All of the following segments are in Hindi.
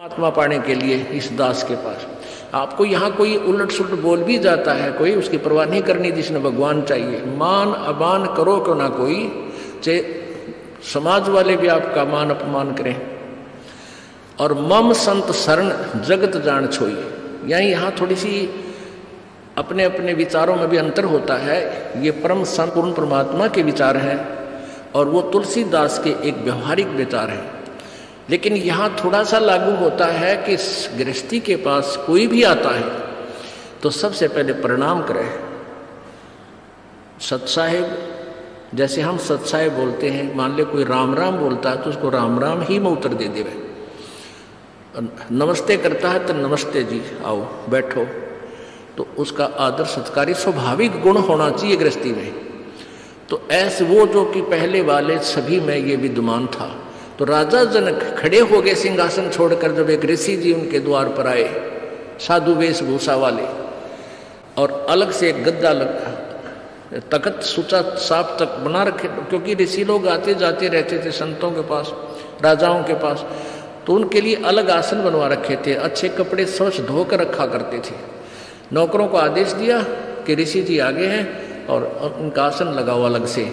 आत्मा पाने के लिए इस दास के पास। आपको यहाँ कोई उलट सुलट बोल भी जाता है, कोई उसकी परवाह नहीं करनी, जिसने भगवान चाहिए। मान अमान करो क्यों ना कोई, चाहे समाज वाले भी आपका मान अपमान करें। और मम संत शरण जगत जान छोई, यानी यहाँ थोड़ी सी अपने अपने विचारों में भी अंतर होता है। ये परम संपूर्ण परमात्मा के विचार हैं और वो तुलसीदास के एक व्यवहारिक विचार हैं। लेकिन यहाँ थोड़ा सा लागू होता है कि गृहस्थी के पास कोई भी आता है तो सबसे पहले प्रणाम करे। सतसाहेब, जैसे हम सतसाहेब बोलते हैं, मान ले कोई राम राम बोलता है तो उसको राम राम ही में उत्तर दे देवे। नमस्ते करता है तो नमस्ते जी, आओ बैठो, तो उसका आदर सत्कारी स्वाभाविक गुण होना चाहिए गृहस्थी में। तो ऐसे वो जो कि पहले वाले सभी में ये विद्यमान था। तो राजा जनक खड़े हो गए सिंहासन छोड़कर, जब एक ऋषि जी उनके द्वार पर आए, साधु वेशभूषा वाले, और अलग से एक गद्दा तख्त सुचा साफ तक बना रखे, क्योंकि ऋषि लोग आते जाते रहते थे संतों के पास, राजाओं के पास, तो उनके लिए अलग आसन बनवा रखे थे। अच्छे कपड़े स्वच्छ धोकर रखा करते थे। नौकरों को आदेश दिया कि ऋषि जी आगे हैं और उनका आसन लगाओ अलग से,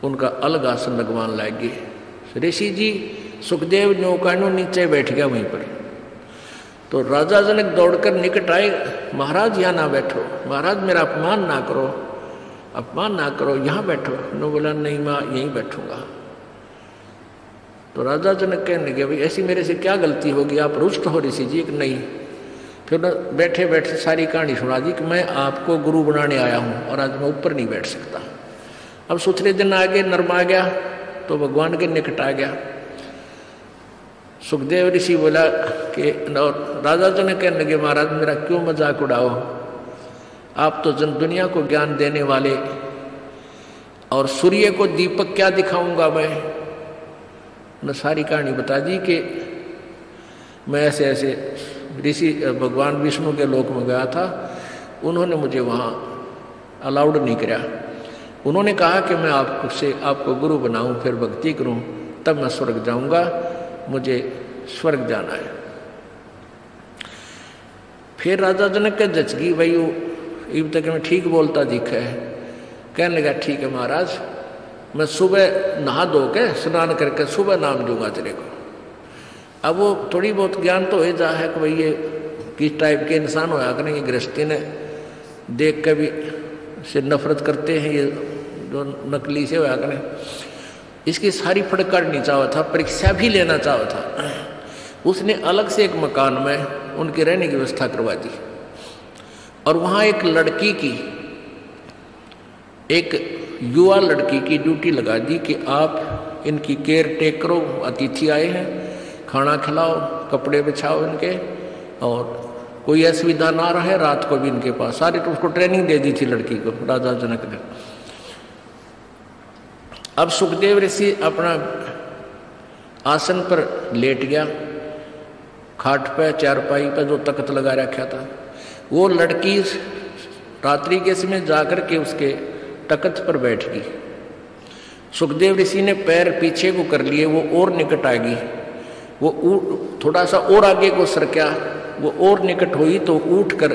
उनका अलग आसन लगवान लाएंगे। ऋषि जी सुखदेव नौकानो नीचे बैठ गया वहीं पर। तो राजा जनक दौड़कर निकट आए, महाराज यहाँ ना बैठो, महाराज मेरा अपमान ना करो, अपमान ना करो, यहाँ बैठो। उन्होंने बोला नहीं मैं यहीं बैठूंगा। तो राजा जनक कहने लगे भाई ऐसी मेरे से क्या गलती होगी, आप रुष्ट हो ऋषि जी? कि नहीं। फिर बैठे बैठे सारी कहानी सुना दी कि मैं आपको गुरु बनाने आया हूँ और आज मैं ऊपर नहीं बैठ सकता। अब सुथरे दिन आ गए, नर्म आ गया तो भगवान के निकट आ गया। सुखदेव ऋषि बोला कि, और राजा जनक कहने लगे महाराज मेरा क्यों मजाक उड़ाओ, आप तो जन दुनिया को ज्ञान देने वाले, और सूर्य को दीपक क्या दिखाऊंगा मैं। उन्हें सारी कहानी बता दी कि मैं ऐसे ऐसे ऋषि भगवान विष्णु के लोक में गया था, उन्होंने मुझे वहाँ अलाउड नहीं किया। उन्होंने कहा कि मैं आपको गुरु बनाऊं, फिर भक्ति करूं, तब मैं स्वर्ग जाऊंगा, मुझे स्वर्ग जाना है। फिर राजा जनक के जचगी भाई इब तक मैं ठीक बोलता दिखा है। कहने लगा ठीक है महाराज, मैं सुबह नहा धो के स्नान करके सुबह नाम दूंगा तेरे को। अब वो थोड़ी बहुत ज्ञान तो हो जा है कि भाई ये किस टाइप के इंसान होया करें, ये गृहस्थी ने देख के भी से नफरत करते हैं, ये जो नकली से होया करें। इसकी सारी फड़काड़नी चाहा था, परीक्षा भी लेना चाहा था। उसने अलग से एक मकान में उनके रहने की व्यवस्था करवा दी और वहाँ एक लड़की की, एक युवा लड़की की ड्यूटी लगा दी कि आप इनकी केयर टेक करो, अतिथि आए हैं, खाना खिलाओ, कपड़े बिछाओ इनके, और कोई असुविधा ना रहे, रात को भी इनके पास। सारी तो उसको ट्रेनिंग दे दी थी लड़की को राजा जनक ने। अब सुखदेव ऋषि अपना आसन पर लेट गया, खाट पे चारपाई पे जो तख्त लगा रखा था। वो लड़की रात्रि के समय जाकर के उसके तख्त पर बैठ गई। सुखदेव ऋषि ने पैर पीछे को कर लिए, वो और निकट आ गई। वो थोड़ा सा और आगे को सरका, वो और निकट हुई तो उठ कर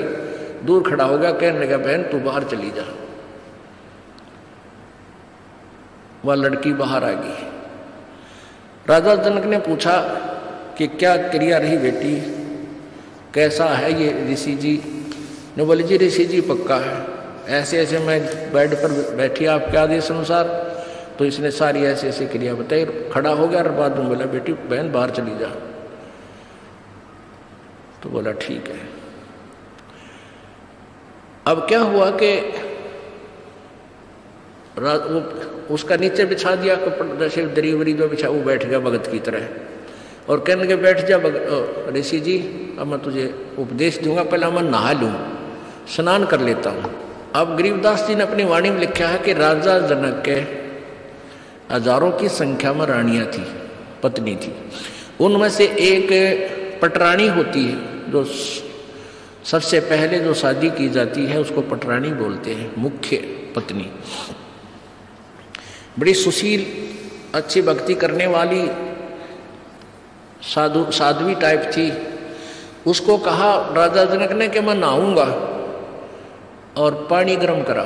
दूर खड़ा हो गया। कहने लगा बहन तू बाहर चली जा। वह लड़की बाहर आ गई। राजा जनक ने पूछा कि क्या क्रिया रही बेटी, कैसा है ये ऋषि जी? ने बोले जी ऋषि जी पक्का है, ऐसे ऐसे मैं बेड पर बैठी आपके आदेश अनुसार, तो इसने सारी ऐसे ऐसे क्रिया बताई। खड़ा हो गया और बाद में बोला बेटी बहन बाहर चली जा। तो बोला ठीक है। अब क्या हुआ कि उसका नीचे बिछा दिया कपड़ा, जैसे दरी वरी जो बिछा, वो बैठ गया भगत की तरह और कहने लगे बैठ जा ऋषि जी, अब मैं तुझे उपदेश दूंगा, पहले मैं नहा लूँ, स्नान कर लेता हूँ। अब गरीबदास जी ने अपनी वाणी में लिखा है कि राजा जनक के हजारों की संख्या में रानियां थी, पत्नी थी। उनमें से एक पटरानी होती है, जो सबसे पहले जो शादी की जाती है उसको पटरानी बोलते हैं, मुख्य पत्नी। बड़ी सुशील, अच्छी भक्ति करने वाली, साध्वी टाइप थी। उसको कहा राजा जनक ने कि मैं नहाऊंगा, और पानी गर्म करा,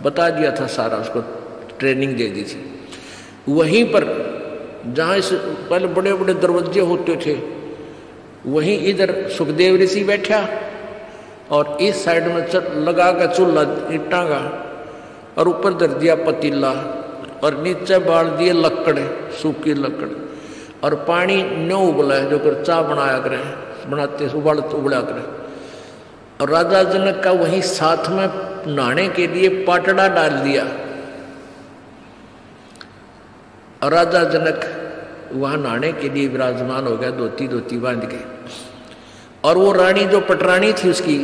बता दिया था सारा, उसको ट्रेनिंग दे दी थी। वहीं पर जहाँ इस पहले बड़े बड़े दरवाजे होते थे, वहीं इधर सुखदेव ऋषि बैठा और इस साइड में लगा का चूल्हा ईंटा का, और ऊपर धर दिया पतीला और नीचे बाल दिए लकड़, सूखी लकड़, और पानी न्यो उबला है जो कर चाय बनाया करे, बनाते उबला करे। और राजा जनक का वहीं साथ में नहाने के लिए पाटड़ा डाल दिया, और राजा जनक वहां नहाने के लिए विराजमान हो गया, धोती बांध के। और वो रानी जो पटरानी थी उसकी,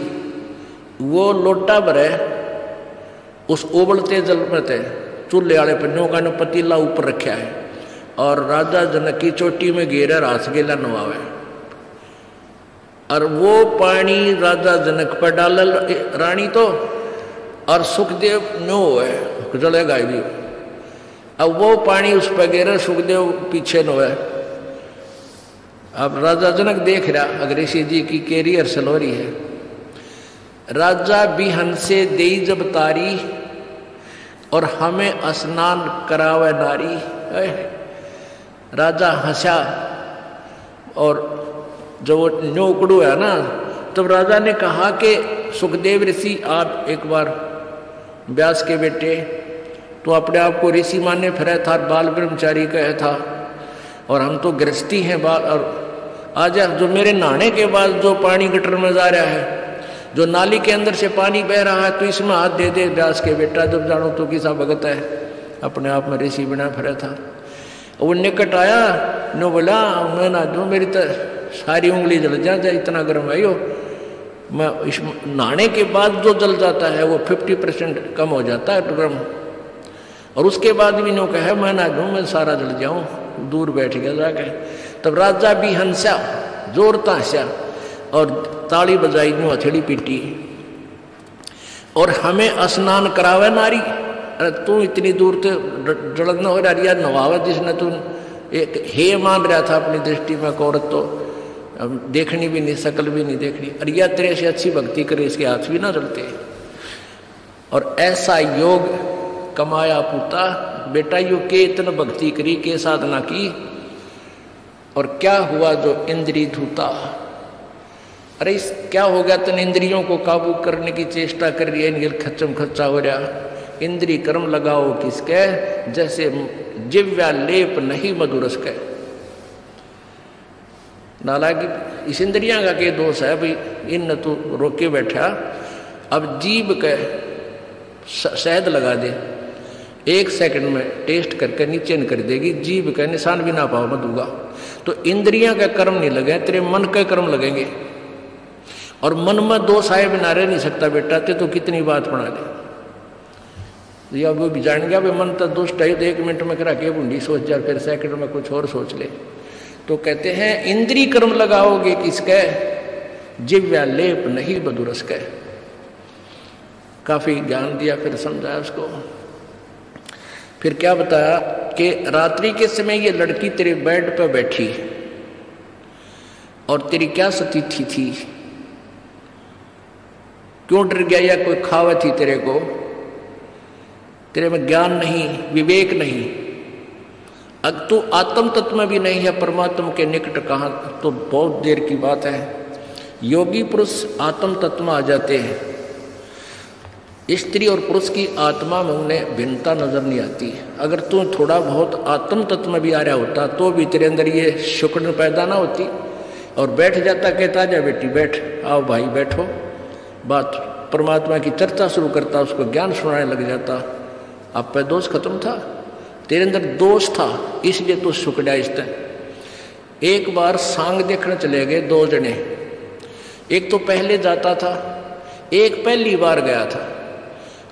वो लोटा भरे उस उबलते जल में थे, चूल्हे वाले पन्नों का पतीला ऊपर रखा है, और राजा जनक की चोटी में घेरा रास गेला नवावे, और वो पानी राजा जनक पर डाल रानी तो, और सुखदेव नो है जलेगा भी। अब वो पानी उस पर गिरा, सुखदेव पीछे नो है। अब राजा जनक देख रहा अग्रेसी जी की कैरियर हो रही है। राजा बिहन से देई जब तारी, और हमें स्नान करावे नारी। राजा हंसा, और जो वो न्योकड़ू है ना, तब राजा ने कहा कि सुखदेव ऋषि आप एक बार व्यास के बेटे, तो अपने आप को ऋषि माने फिरे था, बाल ब्रह्मचारी कहे था, और हम तो गृहस्थी हैं। और आज जो मेरे नहाने के बाद जो पानी गटर में जा रहा है, जो नाली के अंदर से पानी बह रहा है, तो इसमें हाथ दे दे व्यास के बेटा, जब जानो तो किसा भगत है, अपने आप में ऋषि बना फिरा था। वो निकट आया, नो बोला मैं ना दूँ, मेरी तो सारी उंगली जल जाए, इतना गर्म है यो। मैं इस नहाने के बाद जो जल जाता है वो 50% कम हो जाता है गर्म, और उसके बाद भी नो कहे मैं ना दूँ, मैं सारा जल जाऊँ, दूर बैठ गया जाके। तब राजा भी हंसा, जोर ताशा, और ताली बजाई, नो हथेली पीटी, और हमें स्नान करावे नारी। अरे तू इतनी दूर से जलन हो रहा यार, नवावे जिसने तू एक हे मान रहा था अपनी दृष्टि में, औरत तो देखनी भी नहीं, शकल भी नहीं देखनी, अरे या तेरे से अच्छी भक्ति करे, इसके हाथ भी ना जलते। और ऐसा योग कमाया पुता, बेटा यू के इतना भक्ति करी, के साधना की, और क्या हुआ जो इंद्री धूता। अरे इस क्या हो गया, तन इंद्रियों को काबू करने की चेष्टा कर रही है, खच्चम खच्चा हो रहा। इंद्री कर्म लगाओ किसके, जैसे जिव्या लेप नहीं मधुरस के। नालायक इस इंद्रियां का के दोष है भाई, इन तो रोके बैठा। अब जीभ के शहद लगा दे, 1 सेकंड में टेस्ट करके नीचे न कर देगी, जीभ का निशान भी ना पाओ मधुगा। तो इंद्रियां का कर्म नहीं लगे, तेरे मन के कर्म लगेंगे, और मन में दोष आए बिना रह नहीं सकता बेटा, ते तो कितनी बात बना दे। या वो भी जान गया भाई मन तो दुष्ट है, तो 1 मिनट में करा के बूंदी सोच जा, फिर सेकंड में कुछ और सोच ले। तो कहते हैं इंद्री कर्म लगाओगे किसके, जिव्या लेप नहीं मधुरस के। काफी ज्ञान दिया, फिर समझाया उसको। फिर क्या बताया कि रात्रि के समय ये लड़की तेरे बेड पर बैठी, और तेरी क्या स्थिति थी, क्यों डर गया, या कोई खावा थी तेरे को, तेरे में ज्ञान नहीं, विवेक नहीं, अब तू आत्म तत्व में भी नहीं है, परमात्मा के निकट कहाँ, तो बहुत देर की बात है। योगी पुरुष आत्म तत्व में आ जाते हैं, स्त्री और पुरुष की आत्मा में उन्हें भिन्नता नजर नहीं आती। अगर तू थोड़ा बहुत आत्म तत्व में भी आ रहा होता, तो भी तेरे अंदर ये शुक्र पैदा ना होती, और बैठ जाता, कहता जा बेटी बैठ, आओ भाई बैठो, बात परमात्मा की चर्चा शुरू करता, उसको ज्ञान सुनाने लग जाता। अब पे दोष खत्म था, तेरे अंदर दोष था, इसलिए तू सुकड़ा। इस तरह एक बार सांग देखने चले गए 2 जने, एक तो पहले जाता था, एक पहली बार गया था,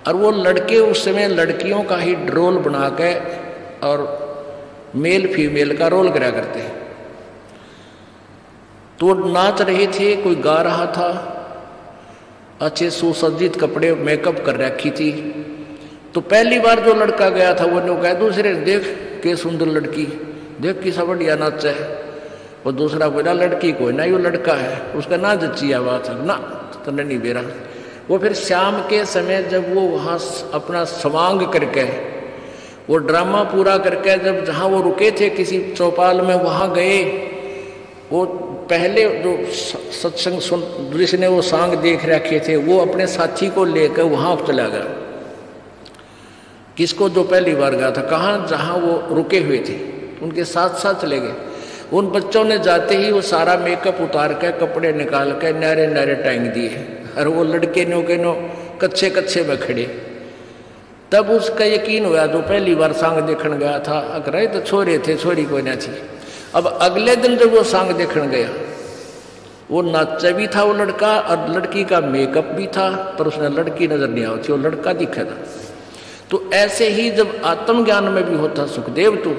और वो लड़के उस समय लड़कियों का ही रोल बना के और मेल फीमेल का रोल करा करते हैं। तो नाच रहे थे, कोई गा रहा था, अच्छे सुसज्जित कपड़े मेकअप कर रखी थी। तो पहली बार जो लड़का गया था वो ने कहा दूसरे, देख के सुंदर लड़की, देख किसा बढ़िया नाच है। वो दूसरा बोला लड़की कोई ना, यो लड़का है, उसका ना जचिया बात है ना, तो नहीं बेरा। वो फिर शाम के समय जब वो वहाँ अपना स्वांग करके, वो ड्रामा पूरा करके, जब जहाँ वो रुके थे किसी चौपाल में वहाँ गए, वो पहले जो सत्संग सुन जिसने वो सांग देख रखे थे वो अपने साथी को लेकर वहाँ चला गया। किसको जो पहली बार गया था, कहाँ, जहाँ वो रुके हुए थे उनके साथ साथ चले गए। उन बच्चों ने जाते ही वो सारा मेकअप उतार के, कपड़े निकाल के नारे नारे टांग दिए, और वो लड़के नो के नो कच्चे कच्चे में खड़े। तब उसका यकीन हुआ जो पहली बार सांग देखने गया था, अगर तो छोरे थे, छोरी कोई ना थी। अब अगले दिन जब वो सांग देखने गया, वो नाचा भी था वो लड़का, और लड़की का मेकअप भी था, पर उसने लड़की नजर नहीं आई थी, वो लड़का दिखा था। तो ऐसे ही जब आत्मज्ञान में भी होता सुखदेव, तू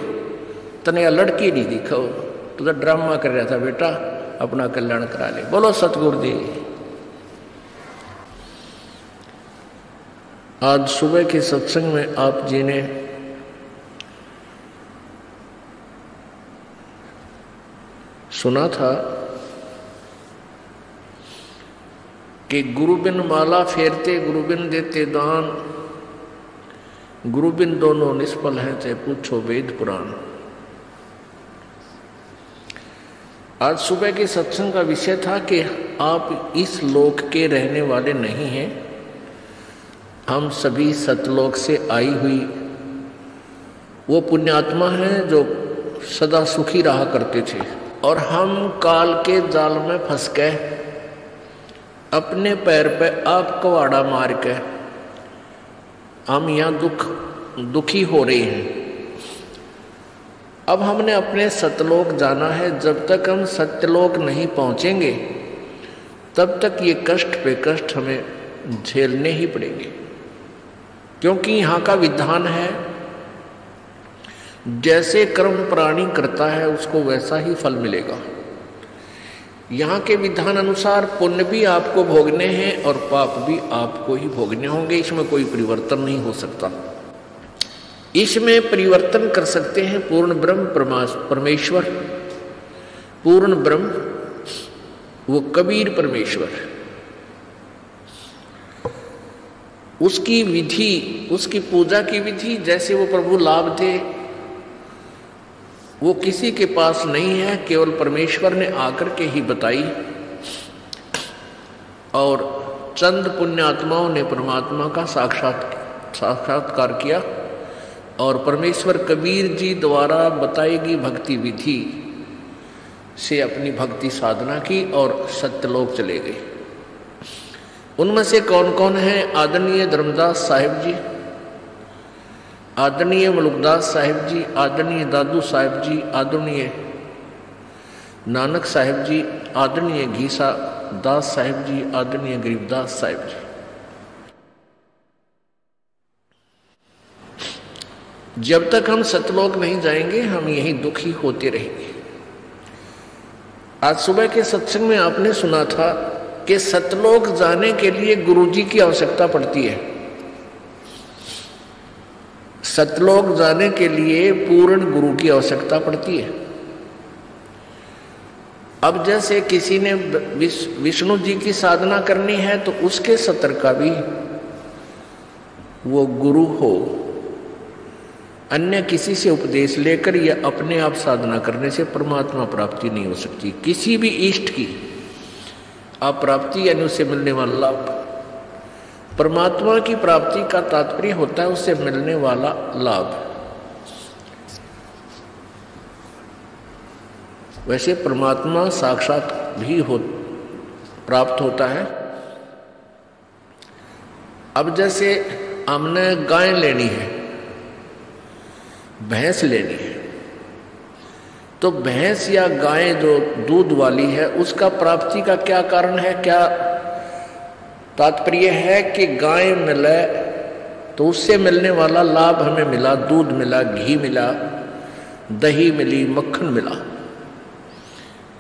तने लड़की नहीं दिखा, तो ड्रामा कर रहा था, बेटा अपना कल्याण करा ले। बोलो सतगुरुदेव। आज सुबह के सत्संग में आप जी ने सुना था कि गुरु बिन माला फेरते, गुरु बिन देते दान, गुरु बिन दोनों निष्फल हैं, चाहे पूछो वेद पुराण। आज सुबह के सत्संग का विषय था कि आप इस लोक के रहने वाले नहीं हैं, हम सभी सतलोक से आई हुई वो पुण्यात्मा हैं जो सदा सुखी रहा करते थे, और हम काल के जाल में फंस के अपने पैर पे आप कवाड़ा मार के हम यहाँ दुखी हो रहे हैं। अब हमने अपने सतलोक जाना है। जब तक हम सत्यलोक नहीं पहुंचेंगे तब तक ये कष्ट पे कष्ट हमें झेलने ही पड़ेंगे, क्योंकि यहाँ का विधान है जैसे कर्म प्राणी करता है उसको वैसा ही फल मिलेगा। यहाँ के विधान अनुसार पुण्य भी आपको भोगने हैं और पाप भी आपको ही भोगने होंगे। इसमें कोई परिवर्तन नहीं हो सकता। इसमें परिवर्तन कर सकते हैं पूर्ण ब्रह्म परमेश्वर, पूर्ण ब्रह्म वो कबीर परमेश्वर। उसकी विधि, उसकी पूजा की विधि जैसे वो प्रभु लाभ थे वो किसी के पास नहीं है, केवल परमेश्वर ने आकर के ही बताई। और चंद पुण्यात्माओं ने परमात्मा का साक्षात्कार किया, और परमेश्वर कबीर जी द्वारा बताई गई भक्ति विधि से अपनी भक्ति साधना की और सत्यलोक चले गए। उनमें से कौन कौन है? आदरणीय धर्मदास साहिब जी, आदरणीय मलुकदास साहिब जी, आदरणीय दादू साहिब जी, आदरणीय नानक साहिब जी, आदरणीय घीसा दास साहिब जी, आदरणीय गरीबदास साहिब जी। जब तक हम सतलोक नहीं जाएंगे हम यही दुखी होते रहेंगे। आज सुबह के सत्संग में आपने सुना था कि सतलोक जाने के लिए गुरुजी की आवश्यकता पड़ती है। सतलोक जाने के लिए पूर्ण गुरु की आवश्यकता पड़ती है। अब जैसे किसी ने विष्णु जी की साधना करनी है तो उसके सत्र का भी वो गुरु हो, अन्य किसी से उपदेश लेकर या अपने आप साधना करने से परमात्मा प्राप्ति नहीं हो सकती। किसी भी इष्ट की अप्राप्ति यानी उससे मिलने वाला लाभ, परमात्मा की प्राप्ति का तात्पर्य होता है उससे मिलने वाला लाभ। वैसे परमात्मा साक्षात भी प्राप्त होता है। अब जैसे हमने गाय लेनी है, भैंस लेनी है, तो भैंस या गाय जो दूध वाली है उसका प्राप्ति का क्या कारण है, क्या तात्पर्य है कि गाय मिले तो उससे मिलने वाला लाभ हमें मिला, दूध मिला, घी मिला, दही मिली, मक्खन मिला,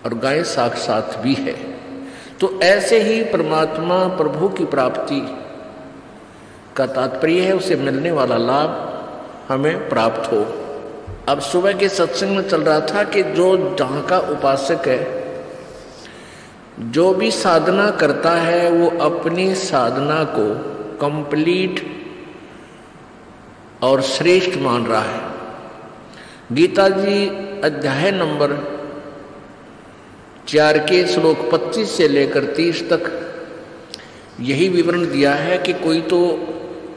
और गाय साक्षात भी है। तो ऐसे ही परमात्मा प्रभु की प्राप्ति का तात्पर्य है उसे मिलने वाला लाभ हमें प्राप्त हो। अब सुबह के सत्संग में चल रहा था कि जो जहाँ का उपासक है, जो भी साधना करता है वो अपनी साधना को कंप्लीट और श्रेष्ठ मान रहा है। गीता जी अध्याय नंबर 4 के श्लोक 25 से लेकर 30 तक यही विवरण दिया है कि कोई तो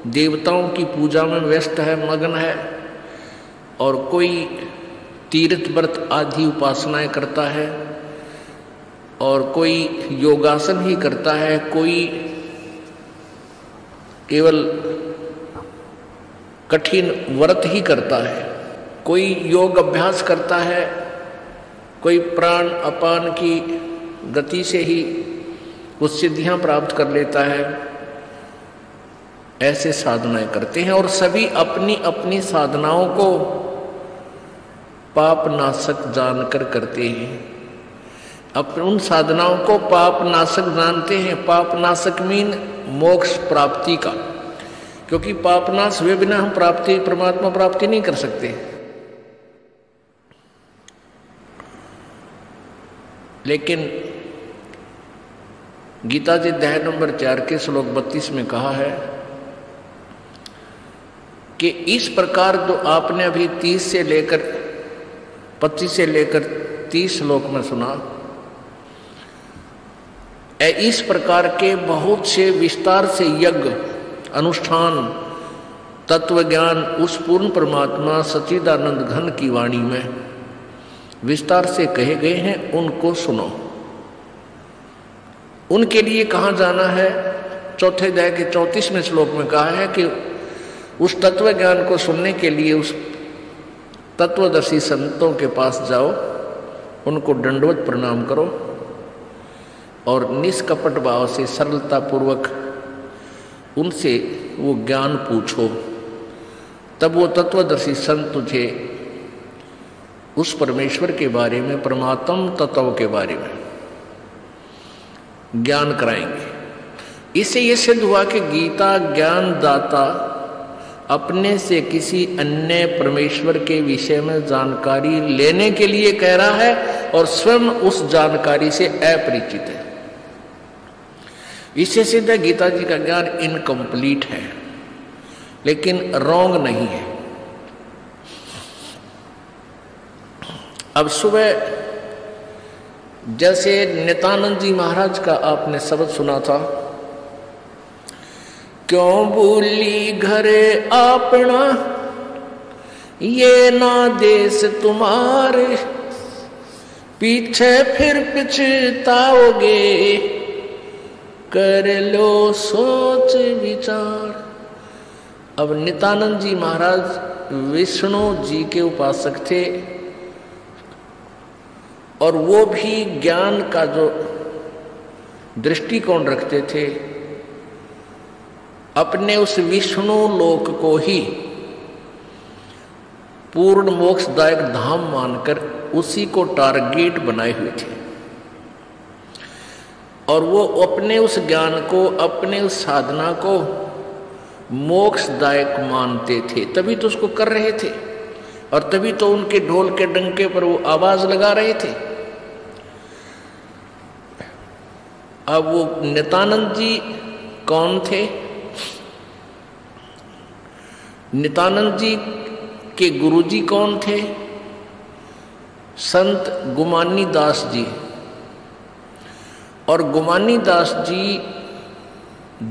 देवताओं की पूजा में व्यस्त है, मग्न है, और कोई तीर्थ व्रत आदि उपासनाएं करता है, और कोई योगासन ही करता है, कोई केवल कठिन व्रत ही करता है, कोई योग अभ्यास करता है, कोई प्राण अपान की गति से ही कुछ सिद्धियां प्राप्त कर लेता है। ऐसे साधनाएं करते हैं और सभी अपनी अपनी साधनाओं को पाप नाशक जानकर करते हैं। अपने उन साधनाओं को पाप नाशक जानते हैं। पाप नाशक मीन मोक्ष प्राप्ति का, क्योंकि पाप नाश हुए बिना हम प्राप्ति परमात्मा प्राप्ति नहीं कर सकते। लेकिन गीता जी अध्याय नंबर 4 के श्लोक 32 में कहा है कि इस प्रकार जो आपने अभी 25 से लेकर 30 श्लोक में सुना, इस प्रकार के बहुत से विस्तार से यज्ञ अनुष्ठान तत्व ज्ञान उस पूर्ण परमात्मा सच्चिदानंद घन की वाणी में विस्तार से कहे गए हैं, उनको सुनो। उनके लिए कहाँ जाना है? चौथे अध्याय के 34वें श्लोक में कहा है कि उस तत्व ज्ञान को सुनने के लिए उस तत्वदर्शी संतों के पास जाओ, उनको दंडवत प्रणाम करो और निष्कपट भाव से सरलता पूर्वक उनसे वो ज्ञान पूछो। तब वो तत्वदर्शी संत तुझे उस परमेश्वर के बारे में, परमात्म तत्व के बारे में ज्ञान कराएंगे। इससे ये सिद्ध हुआ कि गीता ज्ञान दाता अपने से किसी अन्य परमेश्वर के विषय में जानकारी लेने के लिए कह रहा है और स्वयं उस जानकारी से अपरिचित है। इससे सिद्ध है गीता जी का ज्ञान इनकम्प्लीट है, लेकिन रॉन्ग नहीं है। अब सुबह जैसे नित्यानंद जी महाराज का आपने शब्द सुना था, क्यों भूली घरे आपना ये ना देश तुम्हारे, पीछे फिर पछताओगे कर लो सोच विचार। अब नित्यानंद जी महाराज विष्णु जी के उपासक थे और वो भी ज्ञान का जो दृष्टिकोण रखते थे, अपने उस विष्णु लोक को ही पूर्ण मोक्षदायक धाम मानकर उसी को टारगेट बनाए हुए थे और वो अपने उस ज्ञान को, अपने उस साधना को मोक्षदायक मानते थे, तभी तो उसको कर रहे थे और तभी तो उनके ढोल के डंके पर वो आवाज लगा रहे थे। अब वो नित्यानंद जी कौन थे? नित्यानंद जी के गुरुजी कौन थे? संत गुमानी दास जी। और गुमानी दास जी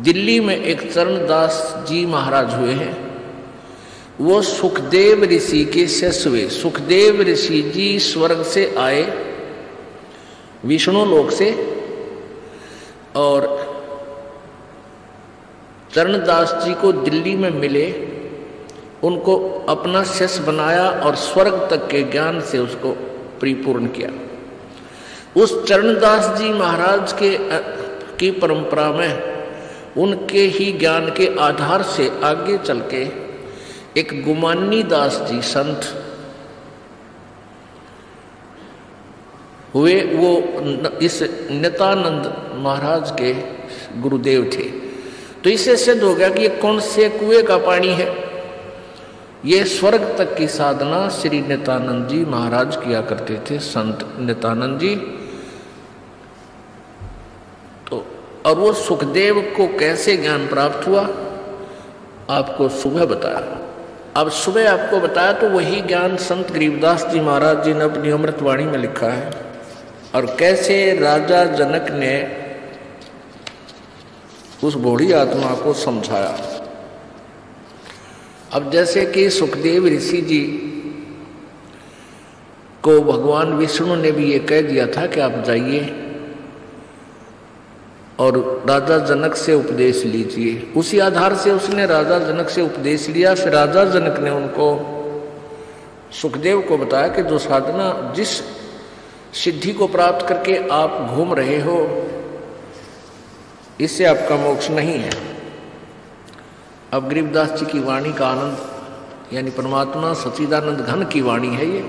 दिल्ली में एक चरणदास जी महाराज हुए हैं। वो सुखदेव ऋषि के शिष्य हुए। सुखदेव ऋषि जी स्वर्ग से आए, विष्णु लोक से, और चरणदास जी को दिल्ली में मिले, उनको अपना शिष्य बनाया और स्वर्ग तक के ज्ञान से उसको परिपूर्ण किया। उस चरणदास जी महाराज की परंपरा में उनके ही ज्ञान के आधार से आगे चल के एक गुमानी दास जी संत हुए। वो इस नित्यानंद महाराज के गुरुदेव थे। तो इससे सिद्ध हो गया कि ये कौन से कुएं का पानी है। ये स्वर्ग तक की साधना श्री नित्यानंद जी महाराज किया करते थे, संत नित्यानंद जी। तो और वो सुखदेव को कैसे ज्ञान प्राप्त हुआ आपको सुबह बताया। अब सुबह आपको बताया तो वही ज्ञान संत गरीबदास जी महाराज जी ने अपनी अमृतवाणी में लिखा है, और कैसे राजा जनक ने उस बूढ़ी आत्मा को समझाया। अब जैसे कि सुखदेव ऋषि जी को भगवान विष्णु ने भी ये कह दिया था कि आप जाइए और राजा जनक से उपदेश लीजिए, उसी आधार से उसने राजा जनक से उपदेश लिया। फिर राजा जनक ने उनको सुखदेव को बताया कि जो साधना, जिस सिद्धि को प्राप्त करके आप घूम रहे हो, इससे आपका मोक्ष नहीं है। अब गरीबदास जी की वाणी का आनंद, यानी परमात्मा सच्चिदानंद घन की वाणी है ये।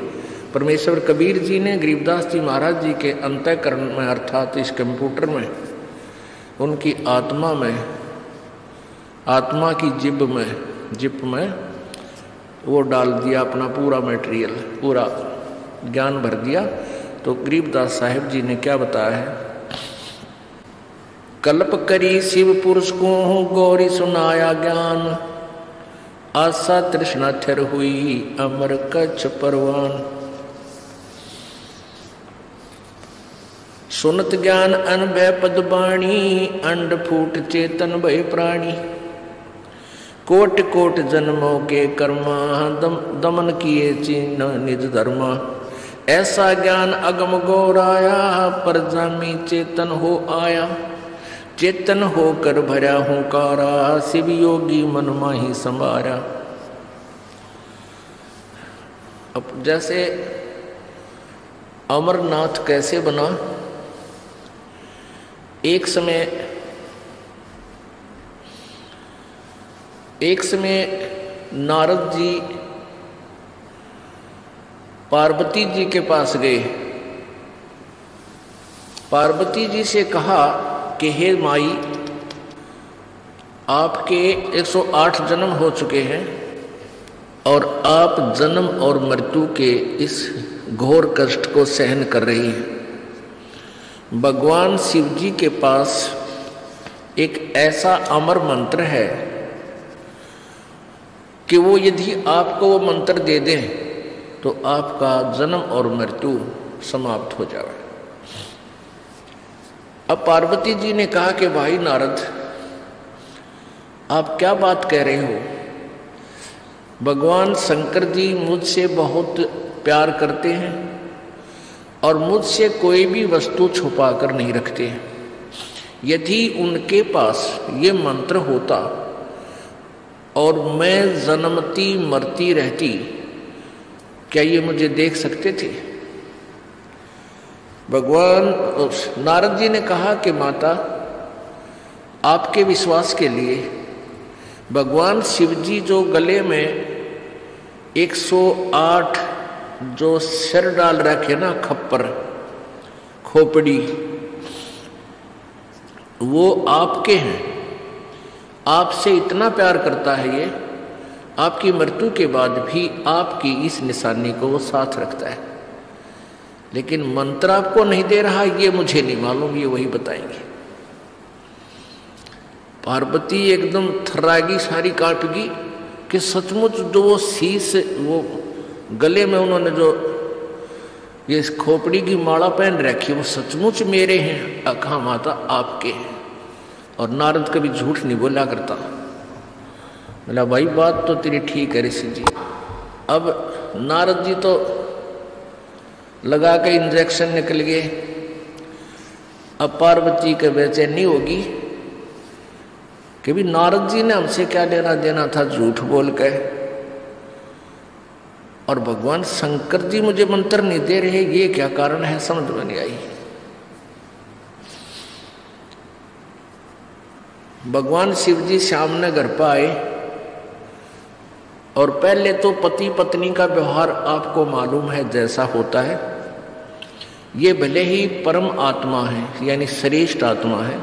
परमेश्वर कबीर जी ने गरीबदास जी महाराज जी के अंतःकरण में, अर्थात इस कंप्यूटर में, उनकी आत्मा में, आत्मा की जिप में वो डाल दिया अपना पूरा मटेरियल, पूरा ज्ञान भर दिया। तो गरीबदास साहिब जी ने क्या बताया है, कल्प करी शिव पुरुष को गौरी सुनाया ज्ञान, आशा तृष्णा थिर हुई अमर कच्छ परवान। सुनत ज्ञान अनभय पद बाणी, अंड फूट चेतन भय प्राणी। कोट कोट जन्मों के कर्मा, दमन किए चिन्ह निज धर्मा। ऐसा ज्ञान अगम गौराया, पर जामी चेतन हो आया। चेतन होकर भरा हुंकारा, शिव योगी मन माही संवारा। अब जैसे अमरनाथ कैसे बना, एक समय नारद जी पार्वती जी के पास गए। पार्वती जी से कहा कि हे माई, आपके 108 जन्म हो चुके हैं और आप जन्म और मृत्यु के इस घोर कष्ट को सहन कर रही हैं। भगवान शिव जी के पास एक ऐसा अमर मंत्र है कि वो यदि आपको वो मंत्र दे दें तो आपका जन्म और मृत्यु समाप्त हो जाए। अब पार्वती जी ने कहा कि भाई नारद, आप क्या बात कह रहे हो? भगवान शंकर जी मुझसे बहुत प्यार करते हैं और मुझसे कोई भी वस्तु छुपा कर नहीं रखते हैं। यदि उनके पास ये मंत्र होता और मैं जन्मती मरती रहती, क्या ये मुझे देख सकते थे? भगवान नारद जी ने कहा कि माता, आपके विश्वास के लिए भगवान शिव जी जो गले में 108 जो सिर डाल रखे ना, खप्पर खोपड़ी, वो आपके हैं। आपसे इतना प्यार करता है ये, आपकी मृत्यु के बाद भी आपकी इस निशानी को वो साथ रखता है। लेकिन मंत्र आपको नहीं दे रहा, ये मुझे नहीं मालूम, ये वही बताएंगे। पार्वती एकदम थर्रागी, सारी कांपगी कि सचमुच जो वो शीश, वो गले में उन्होंने जो ये खोपड़ी की माला पहन रखी, वो सचमुच मेरे हैं। कहा माता आपके हैं। और नारद कभी झूठ नहीं बोला करता। बोला भाई बात तो तेरी ठीक है ऋषि जी। अब नारद जी तो लगा के इंजेक्शन निकल गए। अब पार्वती के बेचैनी होगी कि भी नारद जी ने हमसे क्या लेना देना था झूठ बोल के, और भगवान शंकर जी मुझे मंत्र नहीं दे रहे, ये क्या कारण है, समझ में नहीं आई। भगवान शिव जी सामने घर पर आए और पहले तो पति पत्नी का व्यवहार आपको मालूम है जैसा होता है। ये भले ही परम आत्मा है, यानी श्रेष्ठ आत्मा है,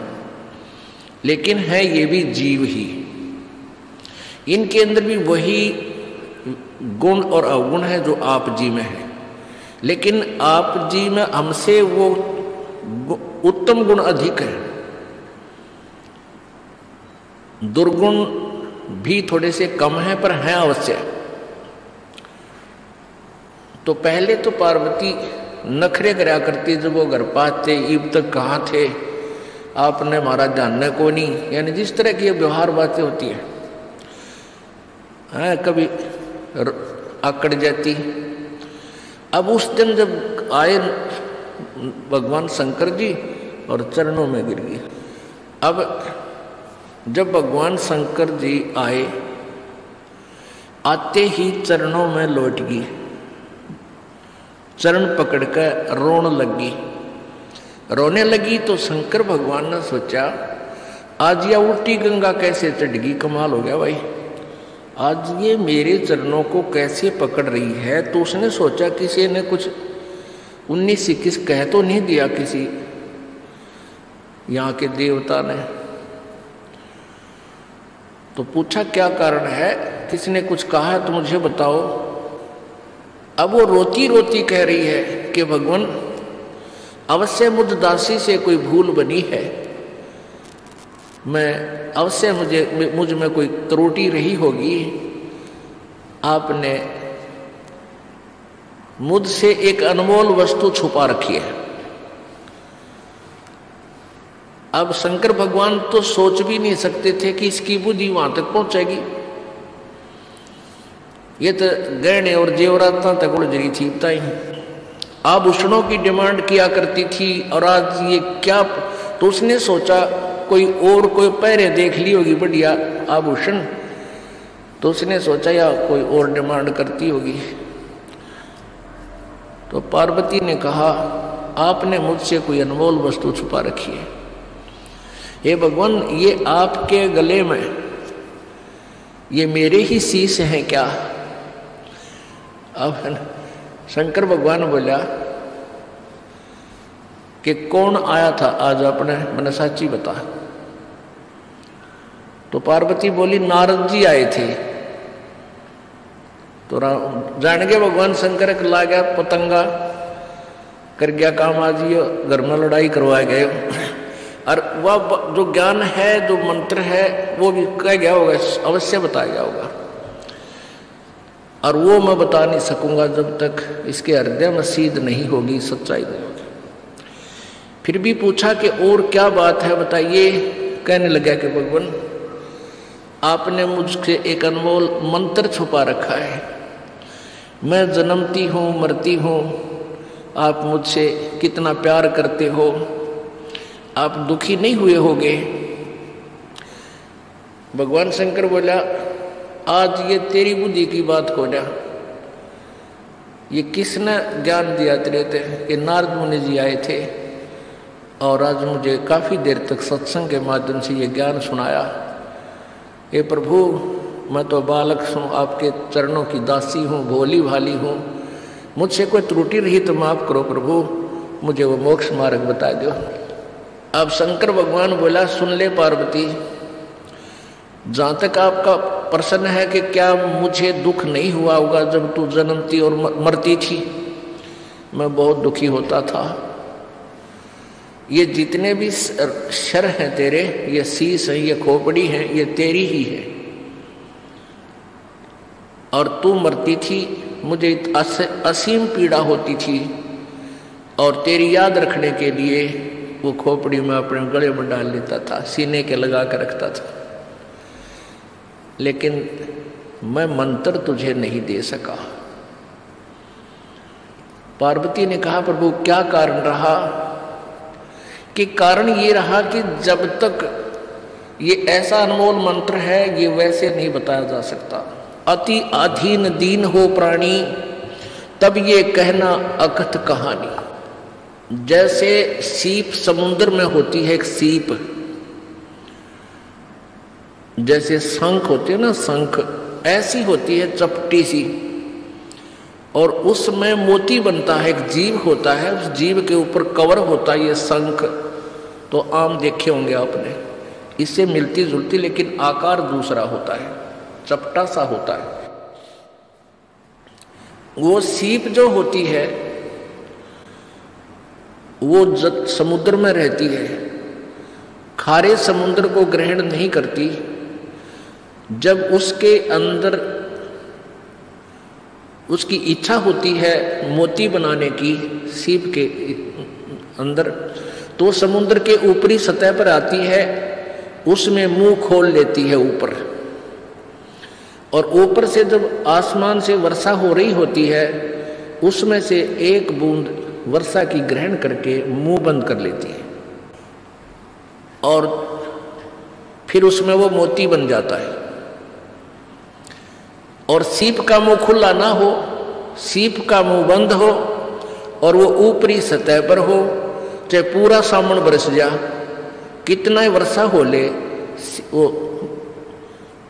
लेकिन है ये भी जीव ही। इनके अंदर भी वही गुण और अवगुण है जो आप जी में है, लेकिन आप जी में हमसे वो उत्तम गुण अधिक है, दुर्गुण भी थोड़े से कम है पर हैं अवश्य। तो पहले तो पार्वती नखरे करा करती, जब वो घर पाते इब तक कहाँ थे आपने हमारा जानने को नहीं, यानी जिस तरह की व्यवहार बातें होती है कभी आकड़ जाती। अब उस दिन जब आए भगवान शंकर जी और चरणों में गिर गई। अब जब भगवान शंकर जी आए, आते ही चरणों में लौट गई, चरण पकड़कर रोने लगी। तो शंकर भगवान ने सोचा आज यह उल्टी गंगा कैसे चढ़ गई, कमाल हो गया भाई, आज ये मेरे चरणों को कैसे पकड़ रही है। तो उसने सोचा किसी ने कुछ 19-21 कह तो नहीं दिया किसी यहाँ के देवता ने। तो पूछा क्या कारण है, किसने कुछ कहा तो मुझे बताओ। अब वो रोती रोती कह रही है कि भगवान अवश्य मुझ दासी से कोई भूल बनी है, मैं अवश्य मुझ में कोई त्रुटि रही होगी, आपने मुझसे एक अनमोल वस्तु छुपा रखी है। अब शंकर भगवान तो सोच भी नहीं सकते थे कि इसकी बुद्धि वहां तक पहुंचेगी। ये तो गहने और जेवरात तक उलझ रही थी, बताई आभूषणों की डिमांड किया करती थी, और आज ये क्या। तो उसने सोचा कोई पहरे देख ली होगी बढ़िया आभूषण, तो उसने सोचा या कोई और डिमांड करती होगी। तो पार्वती ने कहा आपने मुझसे कोई अनमोल वस्तु छुपा रखी है, हे भगवान ये आपके गले में ये मेरे ही शीश हैं क्या। अब शंकर भगवान बोला कि कौन आया था आज अपने मन साची बता। तो पार्वती बोली नारद जी आए थे। तो जान गए भगवान शंकर के ला गया पतंगा कर गया काम, आज ये घर में लड़ाई करवा गए। और वह जो ज्ञान है जो मंत्र है वो भी कह गया होगा, अवश्य बताया गया होगा, और वो मैं बता नहीं सकूंगा जब तक इसके हृदय में सीध नहीं होगी, सच्चाई नहीं होगी। फिर भी पूछा कि और क्या बात है बताइए। कहने लगा कि भगवान आपने मुझसे एक अनमोल मंत्र छुपा रखा है, मैं जन्मती हूँ मरती हूँ, आप मुझसे कितना प्यार करते हो, आप दुखी नहीं हुए होगे। भगवान शंकर बोला आज ये तेरी बुद्धि की बात को ना, ये किसने ज्ञान दिया तेरे थे कि नारद मुनि जी आए थे और आज मुझे काफ़ी देर तक सत्संग के माध्यम से ये ज्ञान सुनाया। हे प्रभु मैं तो बालक हूँ, आपके चरणों की दासी हूँ, भोली भाली हूँ, मुझसे कोई त्रुटि रही तो माफ़ करो प्रभु, मुझे वो मोक्ष मार्ग बता दो। अब शंकर भगवान बोला सुन ले पार्वती, जहाँ तक आपका प्रश्न है कि क्या मुझे दुख नहीं हुआ होगा जब तू जन्मती और मरती थी, मैं बहुत दुखी होता था। ये जितने भी शर हैं तेरे, ये शीश है, ये खोपड़ी है, ये तेरी ही है, और तू मरती थी मुझे असीम पीड़ा होती थी, और तेरी याद रखने के लिए वो खोपड़ी में अपने गले में डाल लेता था, सीने के लगा कर रखता था, लेकिन मैं मंत्र तुझे नहीं दे सका। पार्वती ने कहा प्रभु क्या कारण रहा। कि कारण ये रहा कि जब तक ये ऐसा अनमोल मंत्र है ये वैसे नहीं बताया जा सकता। अति अधीन दीन हो प्राणी तब ये कहना अकथ कहानी। जैसे सीप समुद्र में होती है, एक सीप, जैसे शंख होती है ना, शंख ऐसी होती है चपटी सी, और उसमें मोती बनता है, एक जीव होता है, उस जीव के ऊपर कवर होता है ये शंख। तो आम देखे होंगे आपने, इससे मिलती जुलती लेकिन आकार दूसरा होता है, चपटा सा होता है। वो सीप जो होती है वो समुद्र में रहती है, खारे समुद्र को ग्रहण नहीं करती। जब उसके अंदर उसकी इच्छा होती है मोती बनाने की सीप के अंदर, तो समुद्र के ऊपरी सतह पर आती है, उसमें मुंह खोल लेती है ऊपर, और ऊपर से जब आसमान से वर्षा हो रही होती है उसमें से एक बूंद वर्षा की ग्रहण करके मुंह बंद कर लेती है, और फिर उसमें वो मोती बन जाता है। और सीप का मुंह खुला ना हो, सीप का मुंह बंद हो, और वो ऊपरी सतह पर हो, चाहे पूरा सावन बरस जा, कितना ही वर्षा हो ले, वो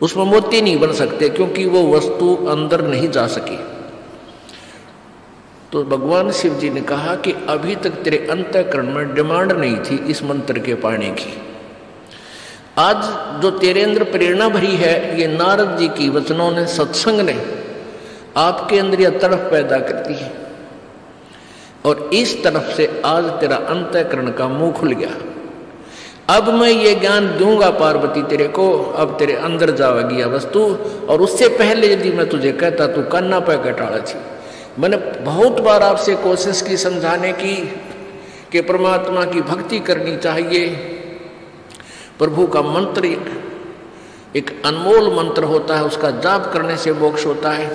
उसमें मोती नहीं बन सकते, क्योंकि वो वस्तु अंदर नहीं जा सकी। तो भगवान शिव जी ने कहा कि अभी तक तेरे अंतःकरण में डिमांड नहीं थी इस मंत्र के पाने की। आज जो तेरे अंदर प्रेरणा भरी है, ये नारद जी की वचनों ने, सत्संग ने आपके अंदर यह तड़फ पैदा कर दी है, और इस तरफ से आज तेरा अंतःकरण का मुंह खुल गया। अब मैं ये ज्ञान दूंगा पार्वती तेरे को, अब तेरे अंदर जाएगी यह वस्तु। और उससे पहले यदि मैं तुझे कहता तू कान्ना पे कटाड़ा थी। मैंने बहुत बार आपसे कोशिश की समझाने की कि परमात्मा की भक्ति करनी चाहिए, प्रभु का मंत्र एक अनमोल मंत्र होता है, उसका जाप करने से मोक्ष होता है।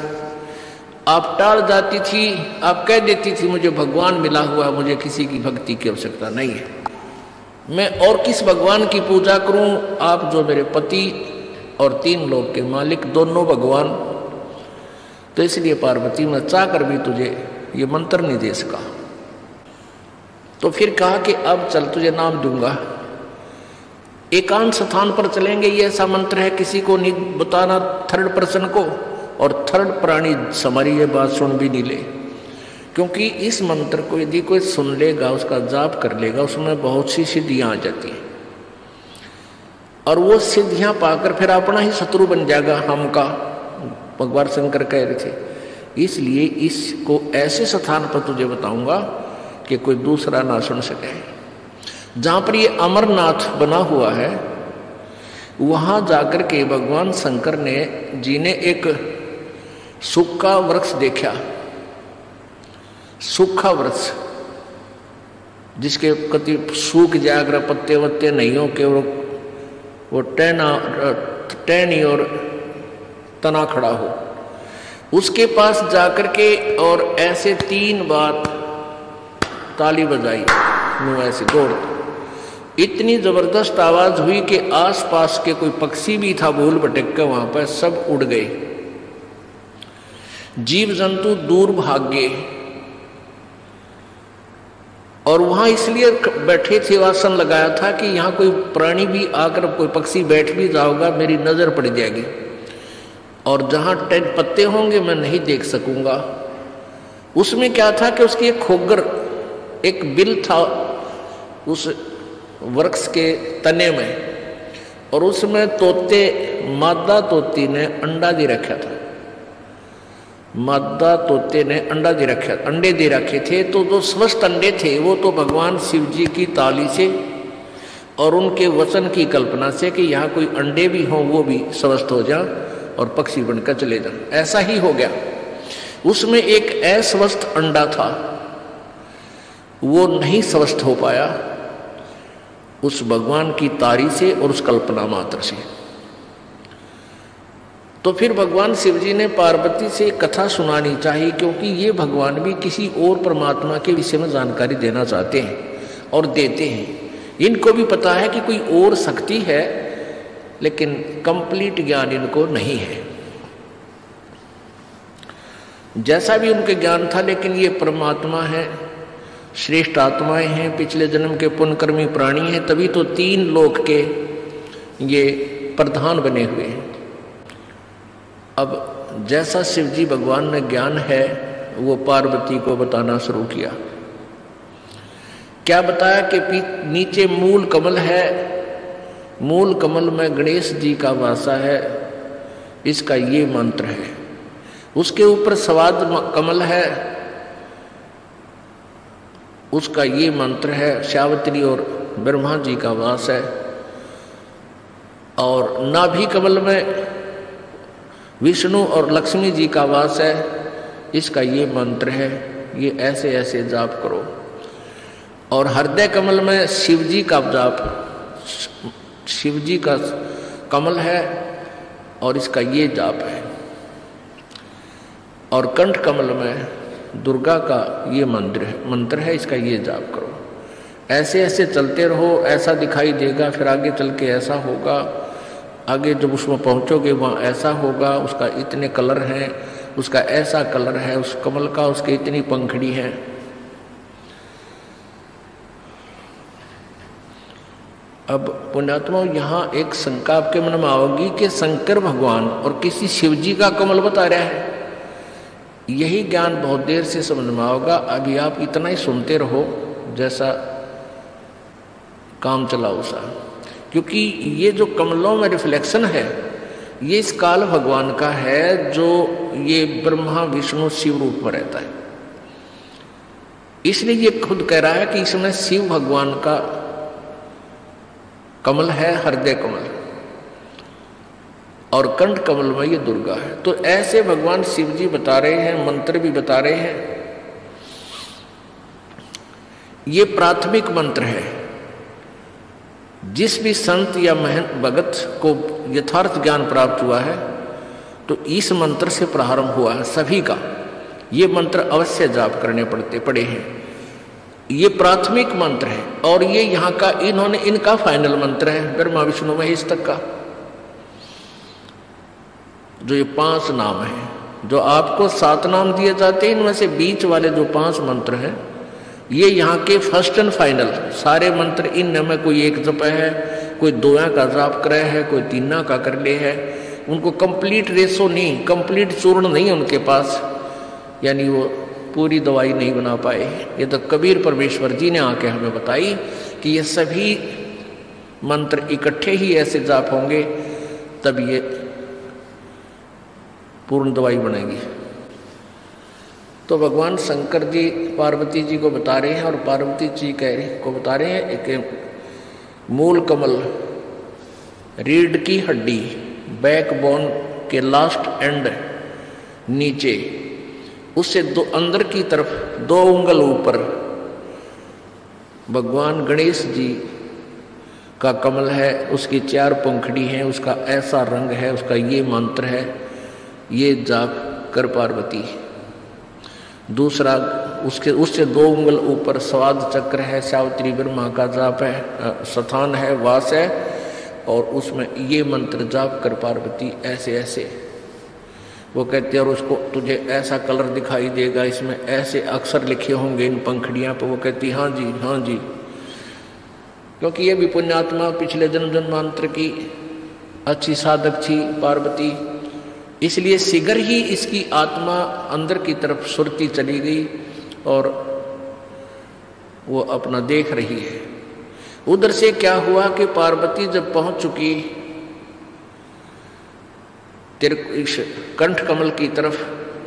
आप टाल जाती थी, आप कह देती थी मुझे भगवान मिला हुआ है, मुझे किसी की भक्ति की आवश्यकता नहीं है, मैं और किस भगवान की पूजा करूं। आप जो मेरे पति और 3 लोक के मालिक, दोनों भगवान, तो इसलिए पार्वती मैं चाह कर भी तुझे ये मंत्र नहीं दे सका। तो फिर कहा कि अब चल तुझे नाम दूंगा, एकांत स्थान पर चलेंगे, ये ऐसा मंत्र है किसी को नहीं बताना, थर्ड पर्सन को, और थर्ड प्राणी हमारी ये बात सुन भी नहीं ले, क्योंकि इस मंत्र को यदि कोई सुन लेगा, उसका जाप कर लेगा, उसमें बहुत सी सिद्धियां आ जाती हैं, और वो सिद्धियां पाकर फिर अपना ही शत्रु बन जाएगा हम का। भगवान शंकर कह रहे थे, इसलिए इसको ऐसे स्थान पर तुझे बताऊंगा कि कोई दूसरा ना सुन सके। जहां पर ये अमरनाथ बना हुआ है, वहां जाकर के भगवान शंकर जी ने एक सूखा वृक्ष देखा, सूखा वृक्ष जिसके कति सूख जाकर पत्ते वत्ते नहीं हो के वो टहनी और तना खड़ा हो, उसके पास जाकर के और ऐसे 3 बार ताली बजाई, मुंह ऐसे दौड़, इतनी जबरदस्त आवाज हुई कि आसपास के कोई पक्षी भी था भूल भटक के वहां पर सब उड़ गए, जीव जंतु दूर भाग गए। और वहां इसलिए बैठे थे, आसन लगाया था कि यहां कोई प्राणी भी आकर, कोई पक्षी बैठ भी जाओगा मेरी नजर पड़ जाएगी, और जहां पत्ते होंगे मैं नहीं देख सकूंगा। उसमें क्या था कि उसकी एक खोगर, एक बिल था उस वृक्ष के तने में, और उसमें तोते, मादा तोती ने अंडा दे रखा था, मादा तोते ने अंडे दे रखे थे। तो जो स्वस्थ अंडे थे वो तो भगवान शिव जी की ताली से और उनके वचन की कल्पना से कि यहाँ कोई अंडे भी हों वो भी स्वस्थ हो जाए और पक्षी बनकर चले जाए, ऐसा ही हो गया। उसमें एक अस्वस्थ अंडा था, वो नहीं स्वस्थ हो पाया उस भगवान की तारी से और उस कल्पना मात्र से। तो फिर भगवान शिव जी ने पार्वती से कथा सुनानी चाहिए, क्योंकि ये भगवान भी किसी और परमात्मा के विषय में जानकारी देना चाहते हैं और देते हैं। इनको भी पता है कि कोई और शक्ति है, लेकिन कंप्लीट ज्ञान इनको नहीं है। जैसा भी उनके ज्ञान था, लेकिन ये परमात्मा है, श्रेष्ठ आत्माएं हैं, पिछले जन्म के पुण्यकर्मी प्राणी हैं, तभी तो 3 लोक के ये प्रधान बने हुए हैं। अब जैसा शिव जी भगवान ने ज्ञान है वो पार्वती को बताना शुरू किया। क्या बताया कि नीचे मूल कमल है, मूल कमल में गणेश जी का वासा है, इसका ये मंत्र है। उसके ऊपर सवाद कमल है, उसका ये मंत्र है। सावित्री और ब्रह्मा जी का वास है। और नाभि कमल में विष्णु और लक्ष्मी जी का वास है, इसका ये मंत्र है। ये ऐसे ऐसे जाप करो। और हृदय कमल में शिव जी का जाप, शिव जी का कमल है और इसका ये जाप है। और कंठ कमल में दुर्गा का ये मंत्र है, इसका ये जाप करो। ऐसे ऐसे चलते रहो, ऐसा दिखाई देगा, फिर आगे चल के ऐसा होगा, आगे जब उसमें पहुंचोगे वहाँ ऐसा होगा, उसका इतने कलर हैं, उसका ऐसा कलर है, उस कमल का उसके इतनी पंखड़ी है। अब पुण्यात्मा, यहाँ एक शंका आपके मन में आओगी कि शंकर भगवान और किसी शिव जी का कमल बता रहा है। यही ज्ञान बहुत देर से समझ में आओगा। अभी आप इतना ही सुनते रहो जैसा काम चलाओ सा, क्योंकि ये जो कमलों में रिफ्लेक्शन है ये इस काल भगवान का है, जो ये ब्रह्मा विष्णु शिव रूप में रहता है। इसलिए ये खुद कह रहा है कि इसमें शिव भगवान का कमल है, हृदय कमल, और कंठ कमल में ये दुर्गा है। तो ऐसे भगवान शिव जी बता रहे हैं, मंत्र भी बता रहे हैं। ये प्राथमिक मंत्र है। जिस भी संत या महंत भगत को यथार्थ ज्ञान प्राप्त हुआ है तो इस मंत्र से प्रारंभ हुआ है सभी का। ये मंत्र अवश्य जाप करने पड़े हैं। ये प्राथमिक मंत्र है और ये यहाँ का इनका फाइनल मंत्र है, ब्रह्मा विष्णु महेश तक का। जो ये 5 नाम है, जो आपको 7 नाम दिए जाते हैं, इनमें से बीच वाले जो 5 मंत्र हैं ये यहाँ के फर्स्ट एंड फाइनल सारे मंत्र। इनमें कोई एक जप है, कोई 2 का जाप करे है, कोई 3 का कर ले है। उनको कंप्लीट रेसो नहीं, कंप्लीट चूर्ण नहीं उनके पास, यानी वो पूरी दवाई नहीं बना पाए। ये तो कबीर परमेश्वर जी ने आके हमें बताई कि ये सभी मंत्र इकट्ठे ही ऐसे जाप होंगे तब ये पूर्ण दवाई बनेगी। तो भगवान शंकर जी पार्वती जी को बता रहे हैं और पार्वती जी को बता रहे हैं एक मूल कमल, रीढ़ की हड्डी, बैकबोन के लास्ट एंड नीचे, उससे अंदर की तरफ 2 उंगल ऊपर भगवान गणेश जी का कमल है। उसकी 4 पंखड़ी हैं, उसका ऐसा रंग है, उसका ये मंत्र है। ये जाप कर पार्वती। दूसरा उससे 2 उंगल ऊपर स्वाद चक्र है, सावित्री ब्रह्मा का जाप है, स्थान है, वास है, और उसमें ये मंत्र जाप कर पार्वती ऐसे ऐसे। वो कहते हैं और उसको तुझे ऐसा कलर दिखाई देगा, इसमें ऐसे अक्षर लिखे होंगे इन पंखड़ियाँ पर। वो कहती हाँ जी हाँ जी, क्योंकि ये भी पुण्यात्मा पिछले जन्म जन्मांतर की अच्छी साधक थी पार्वती, इसलिए शीघ्र ही इसकी आत्मा अंदर की तरफ सुरती चली गई और वो अपना देख रही है। उधर से क्या हुआ कि पार्वती जब पहुंच चुकी इस कंठ कमल की तरफ,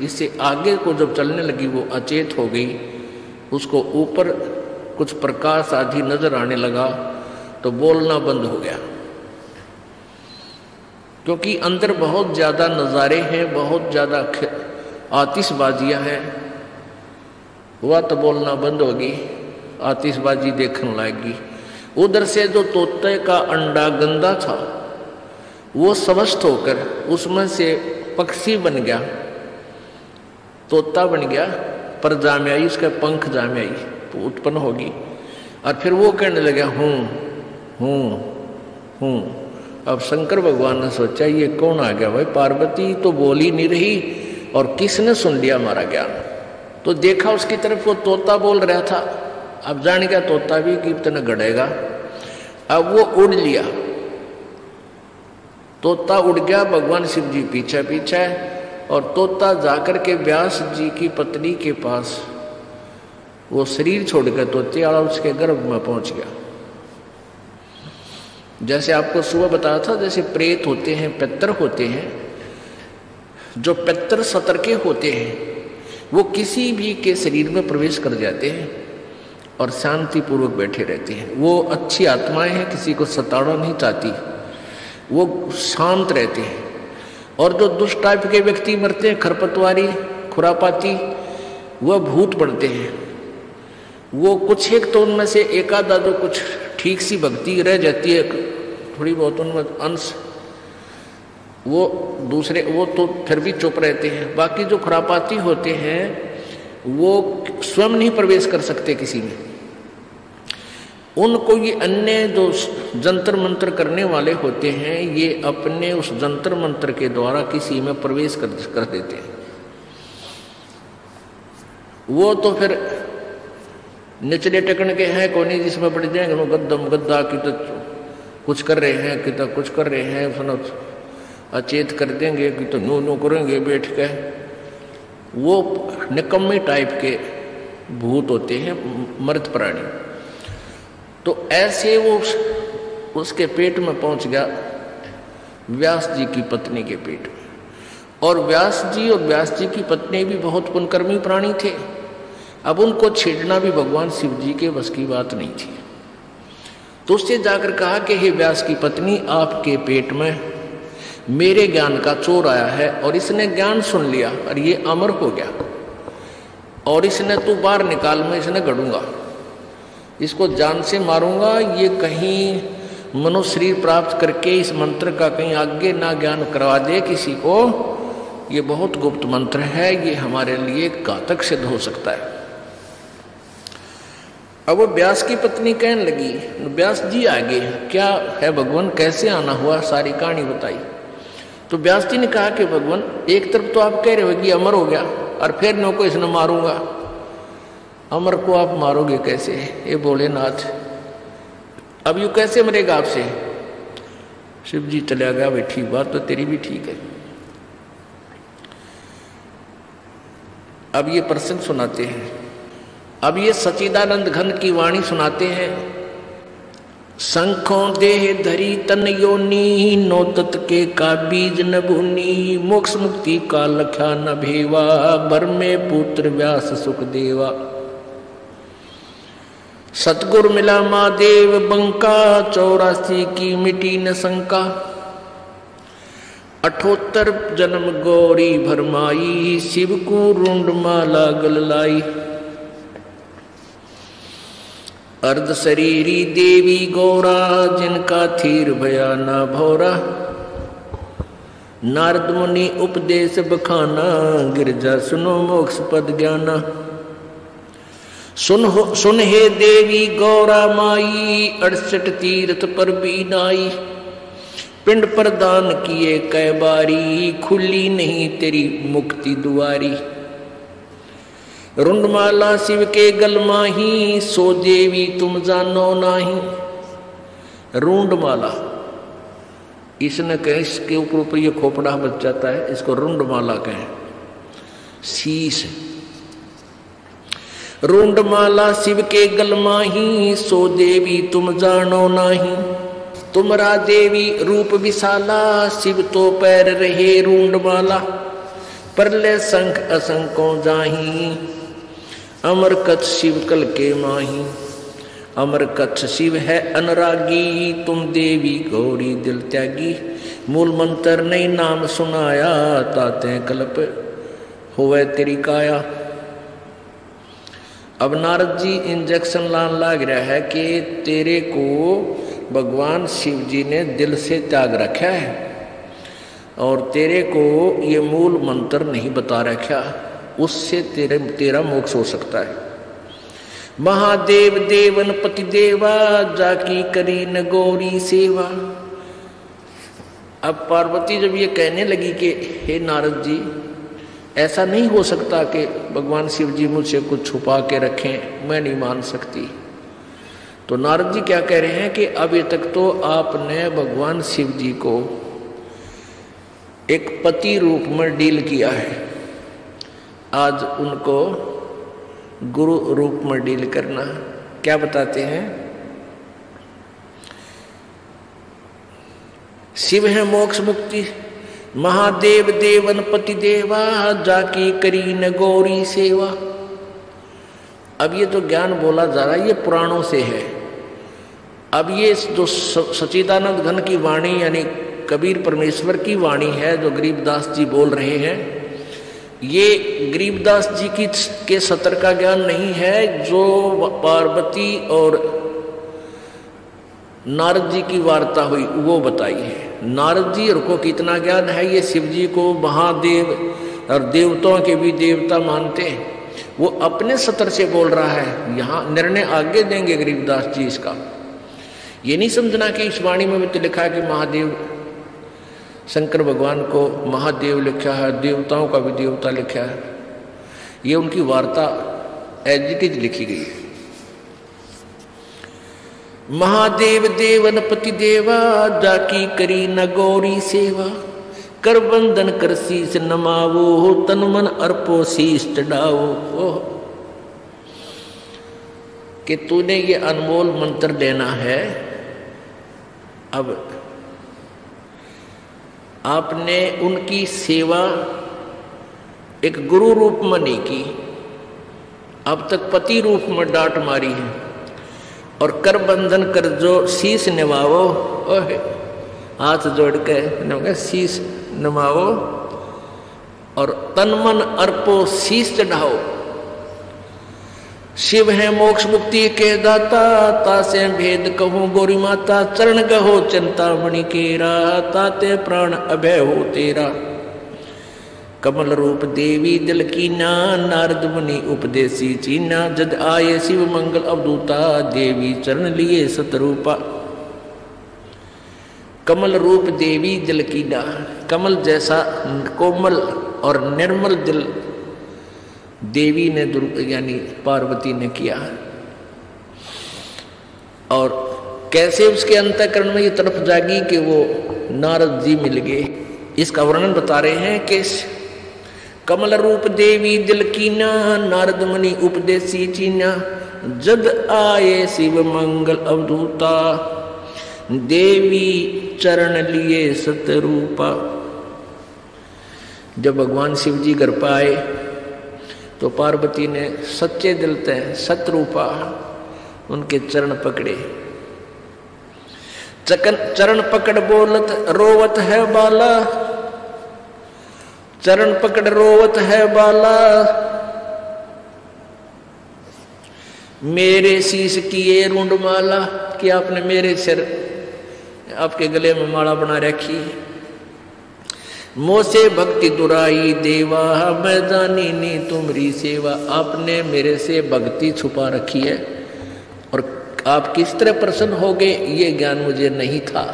इससे आगे को जब चलने लगी वो अचेत हो गई। उसको ऊपर कुछ प्रकाश आदि नजर आने लगा तो बोलना बंद हो गया, क्योंकि अंदर बहुत ज्यादा नज़ारे हैं, बहुत ज्यादा आतिशबाजियां हैं। वह तो बोलना बंद होगी, आतिशबाजी देखने लगेगी। उधर से जो तोते का अंडा गंदा था वो स्वस्थ होकर उसमें से पक्षी बन गया, तोता बन गया, पर जाम्याई, उसके पंख जाम्याई तो उत्पन्न होगी। और फिर वो कहने लगा हूँ हूँ हूँ। अब शंकर भगवान ने सोचा ये कौन आ गया भाई, पार्वती तो बोल ही नहीं रही और किसने सुन लिया हमारा ज्ञान। तो देखा उसकी तरफ, वो तोता बोल रहा था। अब जान गया तोता भी कि इतना गड़ेगा। अब वो उड़ लिया, तोता उड़ गया, भगवान शिव जी पीछे पीछे, और तोता जाकर के व्यास जी की पत्नी के पास वो शरीर छोड़कर तोते वाला उसके गर्भ में पहुंच गया। जैसे आपको सुबह बताया था, जैसे प्रेत होते हैं, पितर होते हैं, जो पितर सतर के होते हैं वो किसी भी के शरीर में प्रवेश कर जाते हैं और शांतिपूर्वक बैठे रहते हैं। वो अच्छी आत्माएं हैं, किसी को सताड़ना नहीं चाहती, वो शांत रहते हैं। और जो दुष्ट टाइप के व्यक्ति मरते हैं, खरपतवारी खुरापाती, वह भूत बनते हैं। वो कुछ एक तो उनमें से एक आधा जो कुछ ठीक सी भक्ति रह जाती है, थोड़ी बहुत उनमें अंश, वो दूसरे वो तो फिर भी चुप रहते हैं। बाकी जो खुरापाती होते हैं वो स्वयं नहीं प्रवेश कर सकते किसी में। उनको ये अन्य जो जंतर मंत्र करने वाले होते हैं ये अपने उस जंतर मंत्र के द्वारा किसी में प्रवेश कर देते हैं। वो तो फिर निचले टेकन के हैं, कोई नहीं जिसमें पड़ जाएंगे, वो गद्दम गद्दा की तो कुछ कर रहे हैं कि तो कुछ कर रहे हैं, सुनो अचेत कर देंगे कि तो नू करेंगे बैठ के। वो निकम्मे टाइप के भूत होते हैं, मर्द प्राणी। तो ऐसे वो उसके पेट में पहुंच गया, व्यास जी की पत्नी के पेट में। और व्यास जी की पत्नी भी बहुत पुण्यकर्मी प्राणी थे। अब उनको छेड़ना भी भगवान शिव जी के बस की बात नहीं थी। तो उससे जाकर कहा कि हे व्यास की पत्नी, आपके पेट में मेरे ज्ञान का चोर आया है और इसने ज्ञान सुन लिया और ये अमर हो गया, और इसने तू बाहर निकाल, मैं इसने गढ़ूंगा, इसको जान से मारूंगा। ये कहीं मनुष्य शरीर प्राप्त करके इस मंत्र का कहीं आगे ना ज्ञान करवा दे किसी को। ये बहुत गुप्त मंत्र है, ये हमारे लिए घातक सिद्ध हो सकता है। अब वो व्यास की पत्नी कहने लगी, व्यास जी आगे क्या है भगवान, कैसे आना हुआ, सारी कहानी बताई। तो व्यास जी ने कहा कि भगवान, एक तरफ तो आप कह रहे हो कि अमर हो गया और फिर नो को इसने मारूंगा। अमर को आप मारोगे कैसे, ये भोलेनाथ, अब यू कैसे मरेगा आपसे। शिव जी चला गया, भाई ठीक, बात तो तेरी भी ठीक है। अब ये प्रसंग सुनाते हैं, अब ये सच्चिदानंद घन की वाणी सुनाते हैं। शंखों देह धरी तन योनी, नो तत् के का बीज न भूनी, मोक्ष मुक्ति का लख्या न भेवा, बर में पुत्र व्यास सुख देवा। सतगुर मिला महादेव बंका, 84 की मिटी न शंका, 78 जन्म गौरी भरमाई, शिव को रुंड माला गल लाई। अर्ध शरीरी देवी गौरा, जिनका थीर भया ना भौरा, नारद मुनि उपदेश बखाना, गिरजा सुनो मोक्ष पद ज्ञाना। सुन हे देवी गौरा माई, 68 तीर्थ पर भी नाई, पिंड प्रदान किए कै बारी, खुली नहीं तेरी मुक्ति दुआरी। रुंडमाला शिव के गल माही, सो देवी तुम जानो नाही। रुंडमाला, इसने कहे, इसके ऊपर ये खोपड़ा बच जाता है, इसको रुंडमाला कहें, शीश। रुंडमाला शिव के गल माही, सो देवी तुम जानो नाही। तुमरा देवी रूप विशाला, शिव तो पैर रहे रुंडमाला, परले शंख असंको जाही, अमर कच्छ शिव कल के माही। अमर कच्छ शिव है अनुरागी, तुम देवी गौरी दिल त्यागी, मूल मंत्र नहीं नाम सुनाया, ताते कल्प होवे तेरी काया। अब नारद जी इंजेक्शन लान लग रहा है कि तेरे को भगवान शिव जी ने दिल से त्याग रखा है और तेरे को ये मूल मंत्र नहीं बता रखा, उससे तेरा मोक्ष हो सकता है। महादेव देवन पति देवा, जाकी करी न गौरी सेवा। अब पार्वती जब ये कहने लगी कि हे नारद जी, ऐसा नहीं हो सकता कि भगवान शिव जी मुझसे कुछ छुपा के रखें, मैं नहीं मान सकती। तो नारद जी क्या कह रहे हैं कि अभी तक तो आपने भगवान शिव जी को एक पति रूप में डील किया है, आज उनको गुरु रूप में डील करना। क्या बताते हैं, शिव है मोक्ष मुक्ति महादेव देवन पति देवा जाकी करी न गौरी सेवा। अब ये जो ज्ञान बोला जा रहा है ये पुराणों से है। अब ये जो सच्चिदानंद घन की वाणी यानी कबीर परमेश्वर की वाणी है जो गरीबदास जी बोल रहे हैं, ये गरीबदास जी की के सतर का ज्ञान नहीं है जो पार्वती और नारद जी की वार्ता हुई वो बताई है। नारद जी को कितना ज्ञान है, ये शिव जी को महादेव और देवताओं के भी देवता मानते हैं, वो अपने सतर से बोल रहा है। यहाँ निर्णय आगे देंगे गरीबदास जी इसका। ये नहीं समझना कि इस वाणी में भी तो लिखा है कि महादेव शंकर भगवान को महादेव लिखा है, देवताओं का भी देवता लिखा है। ये उनकी वार्ता एज इट इज लिखी गई है। महादेव देवन पति देवा जाकी करी न गौरी सेवा। कर बंदन कर शीस नमावो तन मन अर्पो शीस चढ़ाओ। कि तूने ये अनमोल मंत्र देना है। अब आपने उनकी सेवा एक गुरु रूप में नहीं की, अब तक पति रूप में डांट मारी है। और कर बंधन कर जो शीश नवाओ, हाथ जोड़ के शीश नवाओ और तन मन अर्पो शीश चढ़ाओ। शिव है मोक्ष मुक्ति के दाता, तासे भेद कहूँ गौरी माता। चरण गहो चिंतामणि केरा, ताते प्राण अभय हो तेरा। कमल रूप देवी दिल कीना, नारद मुनि उपदेशी चीना। जद आये शिव मंगल अवधूता, देवी चरण लिए सतरूपा। कमल रूप देवी दिल कीना, कमल जैसा कोमल और निर्मल दिल देवी ने यानी पार्वती ने किया। और कैसे उसके अंतःकरण में ये तरफ जागी कि वो नारद जी मिल गए, इसका वर्णन बता रहे हैं कि कमल रूप देवी दिल कीना, नारद मुनि उपदेशी चीना। जद आए शिव मंगल अवधूता, देवी चरण लिए सतरूपा। जब भगवान शिव जी घर पाए तो पार्वती ने सच्चे दिल से सतरूपा उनके चरण पकड़े। चरण पकड़ बोलत रोवत है बाला, चरण पकड़ रोवत है बाला। मेरे शीश किए रुंड माला, कि आपने मेरे सिर आपके गले में माला बना रखी। मोसे भक्ति दुराई देवा, मैं जानी नी तुम्हारी सेवा। आपने मेरे से भक्ति छुपा रखी है और आप किस तरह प्रसन्न हो गए ये ज्ञान मुझे नहीं था।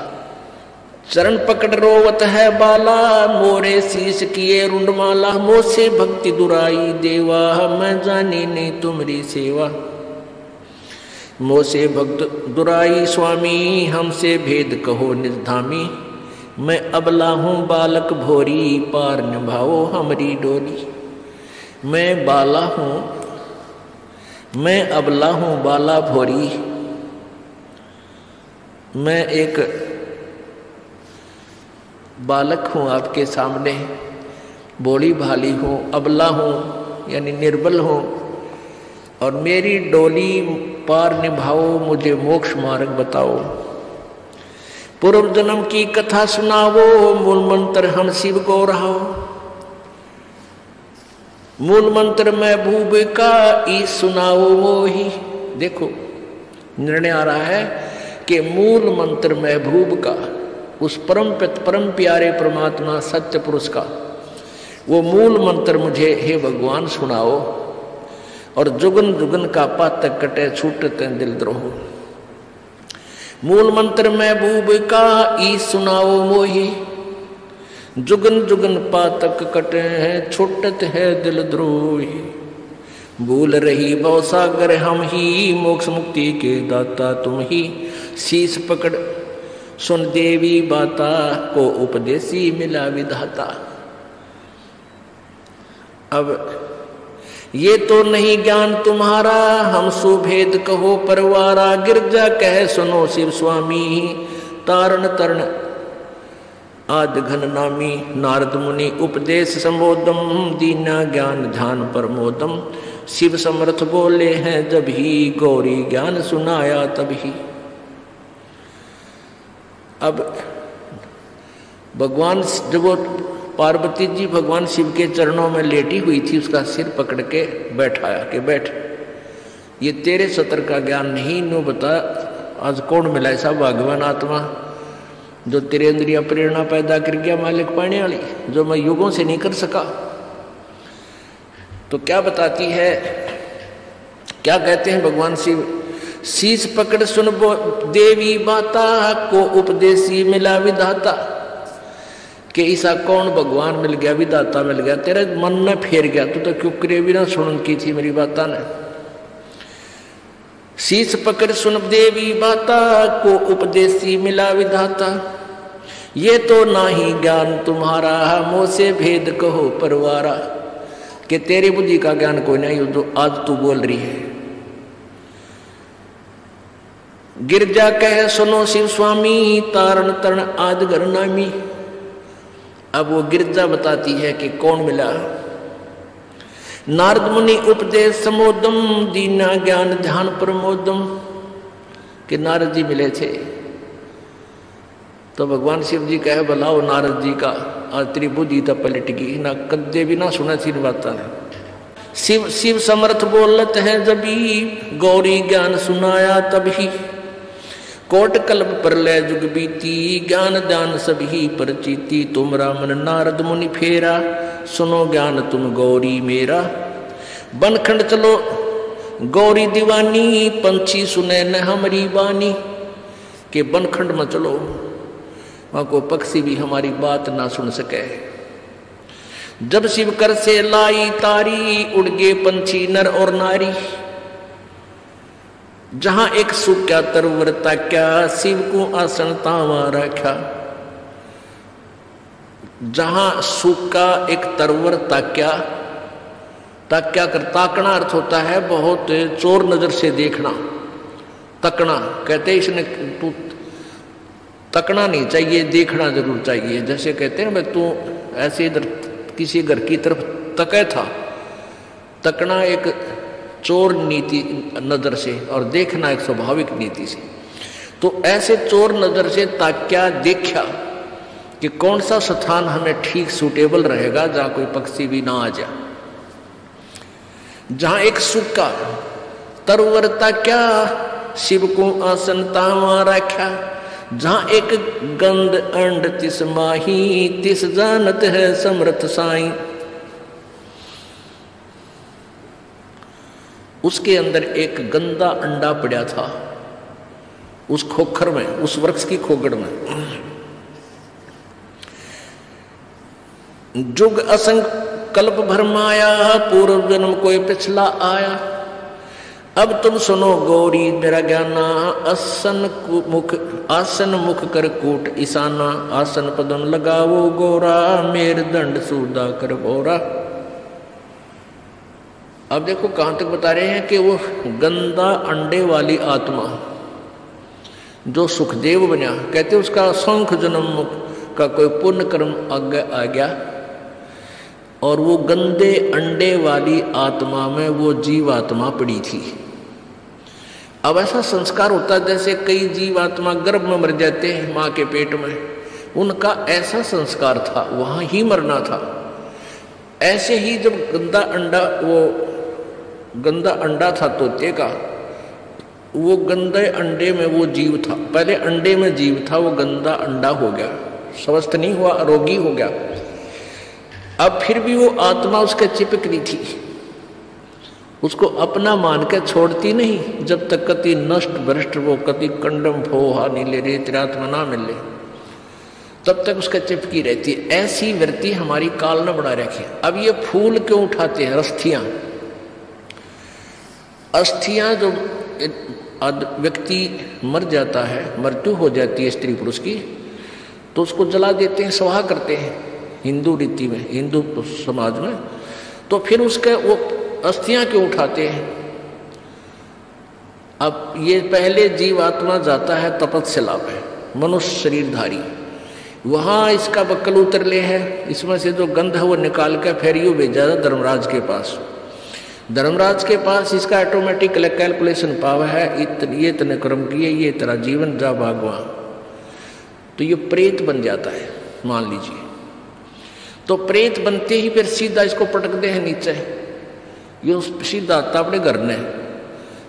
चरण पकड़ रोवत है बाला, मोरे शीश किए रुंडमाला। मोसे भक्ति दुराई देवा, मैं जानी नी तुम्हारी सेवा। मोसे भक्त दुराई स्वामी, हमसे भेद कहो निर्धामी। मैं अबला हूँ बालक भोरी, पार निभाओ हमारी डोरी। मैं बाला हूँ, मैं अबला हूँ बाला भोरी। मैं एक बालक हूँ आपके सामने, बोली भाली हूँ, अबला हूँ यानी निर्बल हूँ। और मेरी डोली पार निभाओ, मुझे मोक्ष मार्ग बताओ। पूर्व जन्म की कथा सुनावो, मूल मंत्र हम शिव को रहो। मूल मंत्र महबूब का ई सुनाओ मोही। देखो निर्णय आ रहा है कि मूल मंत्र महबूब का, उस परम प्यारे परमात्मा सत्य पुरुष का वो मूल मंत्र मुझे हे भगवान सुनाओ। और जुगन जुगन का पातक कटे छूटते दिल द्रोह। मूल मंत्र महबूब का ई सुनाओ मोही। जुगन जुगन पातक कटे हैं, छूटत है दिल द्रोही। भूल रही भवसागर हम ही, मोक्ष मुक्ति के दाता तुम ही। शीश पकड़ सुन देवी बाता, को उपदेशी मिला विधाता। अब ये तो नहीं ज्ञान तुम्हारा, हम सुभेद कहो परवारा। गिरजा कह सुनो शिव स्वामी, तारण तरण आद घन नामी नारद मुनि उपदेश संबोधम दीना ज्ञान ध्यान प्रमोदम। शिव समर्थ बोले हैं जब ही गौरी ज्ञान सुनाया तभी। अब भगवान जब वो पार्वती जी भगवान शिव के चरणों में लेटी हुई थी, उसका सिर पकड़ के बैठाया कि बैठ, ये तेरे सतर का ज्ञान नहीं, नो बता आज कौन मिला ऐसा भगवान आत्मा जो तेरे अंदर यह प्रेरणा पैदा कर गया मालिक पाने वाली, जो मैं युगों से नहीं कर सका। तो क्या बताती है, क्या कहते हैं भगवान शिव, शीश पकड़ सुन देवी बाता को उपदेशी मिला विधाता। कि ऐसा कौन भगवान मिल गया, विधाता मिल गया, तेरे मन में फेर गया, तू तो क्यों करे भी ना सुन की थी मेरी बाता ने। शीश पकड़ सुन देवी बाता को उपदेशी मिला विधाता। ये तो ना ही ज्ञान तुम्हारा मोह से भेद कहो परवारा। कि तेरी बुद्धि का ज्ञान कोई नहीं जो आज तू बोल रही है। गिरजा कह सुनो शिव स्वामी तारण तरण आद घर नामी। अब वो गिरजा बताती है कि कौन मिला। नारद मुनि उपदेश समोदम दीना ज्ञान ध्यान प्रमोदम। कि नारद जी मिले थे। तो भगवान शिव जी कहे बुलाओ नारद जी का, आज तेरी बुद्धि तो पलट गई, ना कद्दे भी ना सुना थी बात ने। शिव शिव समर्थ बोलत है जबी गौरी ज्ञान सुनाया तभी। कोट कल्प प्रलय जुग बीती ज्ञान दान सभी परचीती। तुमरा मन नारद मुनि फेरा सुनो ज्ञान तुम गौरी मेरा। बनखंड चलो गौरी दीवानी पंछी सुने न हमारी बानी। के बनखंड में चलो, वहां को पक्षी भी हमारी बात ना सुन सके। जब शिव कर से लाई तारी उड़ गए पंछी नर और नारी। जहां एक सूख्या तरवर ताक्या शिव को आसन तावा रखा। जहां सूखा एक तरवर ताक्या, ताक्या कर ताकना अर्थ होता है बहुत चोर नजर से देखना। तकना कहते इसने तू तकना नहीं चाहिए, देखना जरूर चाहिए। जैसे कहते हैं भाई तू ऐसे इधर किसी घर की तरफ तके था। तकना एक चोर नीति नजर से और देखना एक स्वाभाविक नीति से। तो ऐसे चोर नजर से ताक्या देखा कि कौन सा स्थान हमें ठीक सूटेबल रहेगा जहां कोई पक्षी भी ना आ जाए। जहां एक सूखा तरवर ताक्या शिव को आसन तावा रखा। जहां एक गंध अंड तिस माही तिस जानत है समर्थ साईं। उसके अंदर एक गंदा अंडा पड़ा था उस खोखर में, उस वृक्ष की खोगड़ में। जुग असंग कल्प भर माया पूर्व जन्म कोई पिछला आया। अब तुम सुनो गौरी मेरा ज्ञाना आसन मुख कर कूट ईशाना। आसन पदम लगावो गोरा मेर दंड सूदा कर बोरा। अब देखो कहां तक बता रहे हैं कि वो गंदा अंडे वाली आत्मा जो सुखदेव बना, कहते उसका असंख्य जन्म का कोई पुण्य कर्म आगे आ गया और वो गंदे अंडे वाली आत्मा में वो जीवात्मा पड़ी थी। अब ऐसा संस्कार होता है जैसे कई जीवात्मा गर्भ में मर जाते हैं मां के पेट में, उनका ऐसा संस्कार था, वहां ही मरना था। ऐसे ही जब गंदा अंडा था तोते का, वो गंदे अंडे में वो जीव था। पहले अंडे में जीव था, वो गंदा अंडा हो गया, स्वस्थ नहीं हुआ, रोगी हो गया। अब फिर भी वो आत्मा उसके चिपक रही थी, उसको अपना मान के छोड़ती नहीं जब तक कति नष्ट भ्रष्ट वो कति कंडम फोहा नीले रेतरात्मा ना मिले, तब तक उसका चिपकी रहती है। ऐसी वृत्ति हमारी काल न बढ़ा रखी। अब ये फूल क्यों उठाते हैं? अस्थियां जो व्यक्ति मर जाता है, मृत्यु हो जाती है स्त्री पुरुष की, तो उसको जला देते हैं, स्वाहा करते हैं हिंदू रीति में, हिंदू समाज में। तो फिर उसके वो अस्थियां क्यों उठाते हैं? अब ये पहले जीवात्मा जाता है तपस्या पे, मनुष्य शरीरधारी, वहाँ इसका बक्कल उतर ले है, इसमें से जो गंध है वो निकाल के फिर यूँ भेजा था धर्मराज के पास। धर्मराज के पास इसका ऑटोमेटिक कैलकुलेशन पावर है, ये इतने कर्म किए, ये तेरा जीवन जा भागवा, तो ये प्रेत बन जाता है मान लीजिए। तो प्रेत बनते ही फिर सीधा इसको पटकते हैं नीचे, ये सीधा आता अपने घर ने,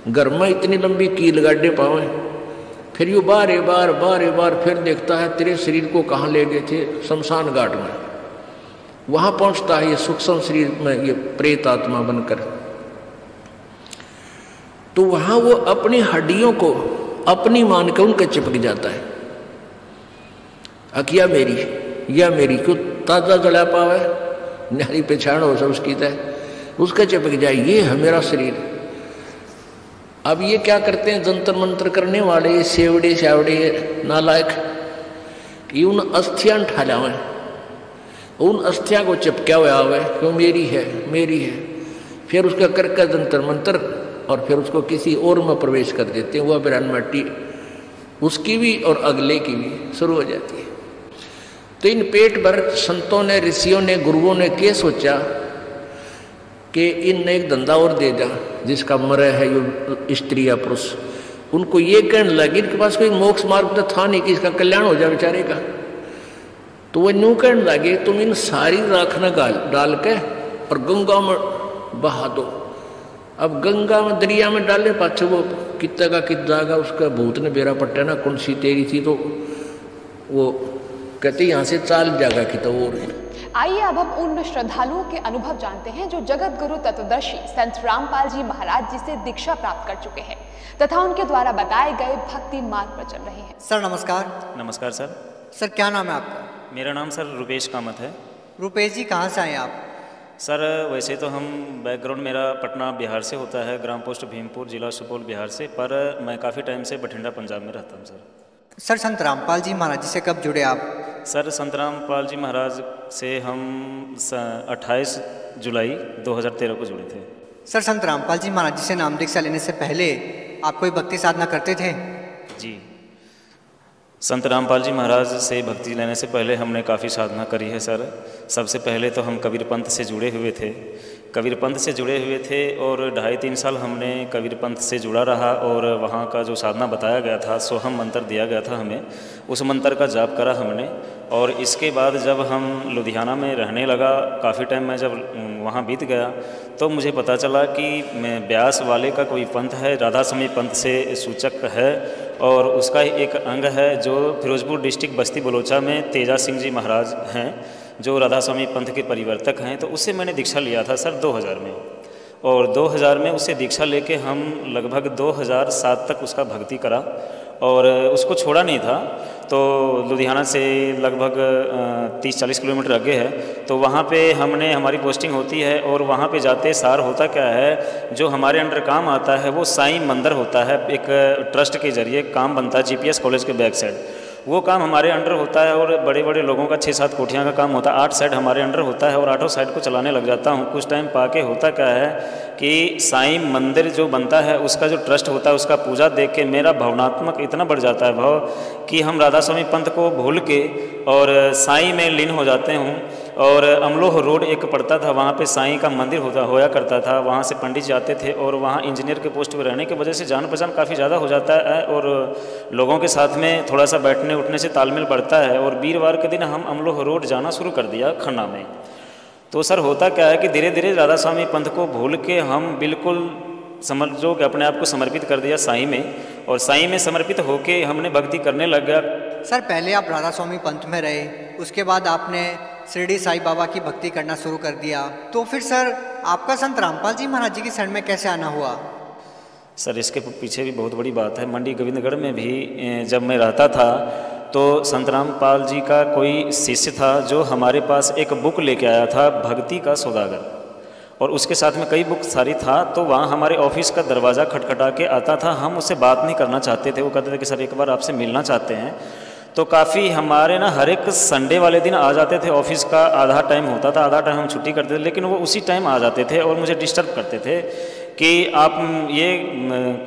घर में इतनी लंबी कील गाड़े पावे, फिर यू बारे बार फिर देखता है तेरे शरीर को कहाँ ले गए थे, शमशान घाट में। वहां पहुंचता है ये सूक्ष्म शरीर में, ये प्रेत आत्मा बनकर। तो वहां वो अपनी हड्डियों को अपनी मान के उनके चिपक जाता है। अकिया मेरी या मेरी क्यों ताजा जला पावे, नारी पहचान हो सब उसकी तय, उसके चिपक जाए, ये है मेरा शरीर। अब ये क्या करते हैं जंतर मंत्र करने वाले सेवड़े शावड़े नालायक, कि उन अस्थियां उठा लावे, उन अस्थियां को चिपका हुआ आवे क्यों मेरी है मेरी है, फिर उसका करके जंतर मंत्र और फिर उसको किसी और में प्रवेश कर देते हैं, वह बिरान मट्टी उसकी भी और अगले की भी शुरू हो जाती है। तो इन पेट भर संतों ने, ऋषियों ने, गुरुओं ने क्या सोचा कि इनने एक धंधा और दे दिया, जिसका मरे है ये स्त्री या पुरुष। उनको ये कहने लगे इनके पास कोई मोक्ष मार्ग तो था नहीं कि इसका कल्याण हो जाए बेचारे का। तो वो न्यू कहने लगे तुम इन सारी राख न डाल के और गंगा में बहा दो। अब गंगा में दरिया में डालने पाछे वो कितना का कित जाएगा, उसका भूत ने बेरा पट्टा ना कौन सी तेरी थी, तो वो कहते यहाँ से चाल जाएगा कि तो वो। आइए अब हम उन श्रद्धालुओं के अनुभव जानते हैं जो जगत गुरु तत्वदर्शी संत रामपाल जी महाराज जी से दीक्षा प्राप्त कर चुके हैं तथा उनके द्वारा बताए गए भक्ति मार्ग पर चल रहे हैं। सर नमस्कार। नमस्कार सर। सर क्या नाम है आपका? मेरा नाम सर रुपेश कामत है। रुपेश जी कहाँ से आए आप? सर वैसे तो हम बैकग्राउंड मेरा पटना बिहार से होता है, ग्राम पोस्ट भीमपुर, जिला सुपौल बिहार से, पर मैं काफ़ी टाइम से बठिंडा पंजाब में रहता हूँ सर। सर संत रामपाल जी महाराज जी से कब जुड़े आप? सर संत रामपाल जी महाराज से हम 28 जुलाई 2013 को जुड़े थे। सर संत रामपाल जी महाराज जी से नाम दीक्षा लेने से पहले आप कोई भक्ति साधना करते थे? जी, संत रामपाल जी महाराज से भक्ति लेने से पहले हमने काफ़ी साधना करी है सर। सबसे पहले तो हम कबीर पंथ से जुड़े हुए थे, कबीर पंथ से जुड़े हुए थे और 2.5-3 साल हमने कबीर पंथ से जुड़ा रहा और वहाँ का जो साधना बताया गया था, सोहम मंत्र दिया गया था हमें, उस मंत्र का जाप करा हमने। और इसके बाद जब हम लुधियाना में रहने लगा, काफ़ी टाइम में जब वहाँ बीत गया तो मुझे पता चला कि ब्यास वाले का कोई पंथ है, राधा स्वामी पंथ से सूचक है और उसका एक अंग है जो फिरोजपुर डिस्ट्रिक्ट बस्ती बलोचा में तेजा सिंह जी महाराज हैं, जो राधा स्वामी पंथ के परिवर्तक हैं। तो उससे मैंने दीक्षा लिया था सर 2000 में, और 2000 में उससे दीक्षा लेके हम लगभग 2007 तक उसका भक्ति करा और उसको छोड़ा नहीं था। तो लुधियाना से लगभग 30-40 किलोमीटर आगे है, तो वहाँ पे हमने हमारी पोस्टिंग होती है और वहाँ पे जाते सार होता क्या है, जो हमारे अंडर काम आता है वो साईं मंदिर होता है, एक ट्रस्ट के जरिए काम बनता है जीपीएस कॉलेज के बैक साइड, वो काम हमारे अंडर होता है और बड़े बड़े लोगों का 6-7 कोठियाँ का काम होता है, 8 साइड हमारे अंडर होता है और 8 साइड को चलाने लग जाता हूँ। कुछ टाइम पाके होता क्या है कि साईं मंदिर जो बनता है उसका जो ट्रस्ट होता है उसका पूजा देख के मेरा भावनात्मक इतना बढ़ जाता है भाव कि हम राधा स्वामी पंथ को भूल के और साईं में लीन हो जाते हूँ। और अमलोह रोड एक पड़ता था, वहाँ पे साईं का मंदिर होया करता था, वहाँ से पंडित जी आते थे और वहाँ इंजीनियर के पोस्ट पर रहने की वजह से जान पहचान काफ़ी ज़्यादा हो जाता है और लोगों के साथ में थोड़ा सा बैठने उठने से तालमेल बढ़ता है। और वीरवार के दिन हम अमलोह रोड जाना शुरू कर दिया खन्ना में। तो सर होता क्या है कि धीरे धीरे राधा स्वामी पंथ को भूल के हम बिल्कुल समझो कि अपने आप को समर्पित कर दिया साईं में, और साईं में समर्पित होके हमने भक्ति करने लग गया। सर पहले आप राधा स्वामी पंथ में रहे, उसके बाद आपने शिरडी साईं बाबा की भक्ति करना शुरू कर दिया, तो फिर सर आपका संत रामपाल जी महाराज जी की शरण में कैसे आना हुआ? सर इसके पीछे भी बहुत बड़ी बात है। मंडी गोविंदगढ़ में भी जब मैं रहता था तो संत रामपाल जी का कोई शिष्य था जो हमारे पास एक बुक लेके आया था, भक्ति का सौदागर, और उसके साथ में कई बुक सारी था। तो वहाँ हमारे ऑफिस का दरवाज़ा खटखटा के आता था, हम उससे बात नहीं करना चाहते थे, वो कहते थे कि सर एक बार आपसे मिलना चाहते हैं। तो काफ़ी हमारे ना हर एक संडे वाले दिन आ जाते थे, ऑफिस का आधा टाइम होता था, आधा टाइम हम छुट्टी करते थे, लेकिन वो उसी टाइम आ जाते थे और मुझे डिस्टर्ब करते थे कि आप ये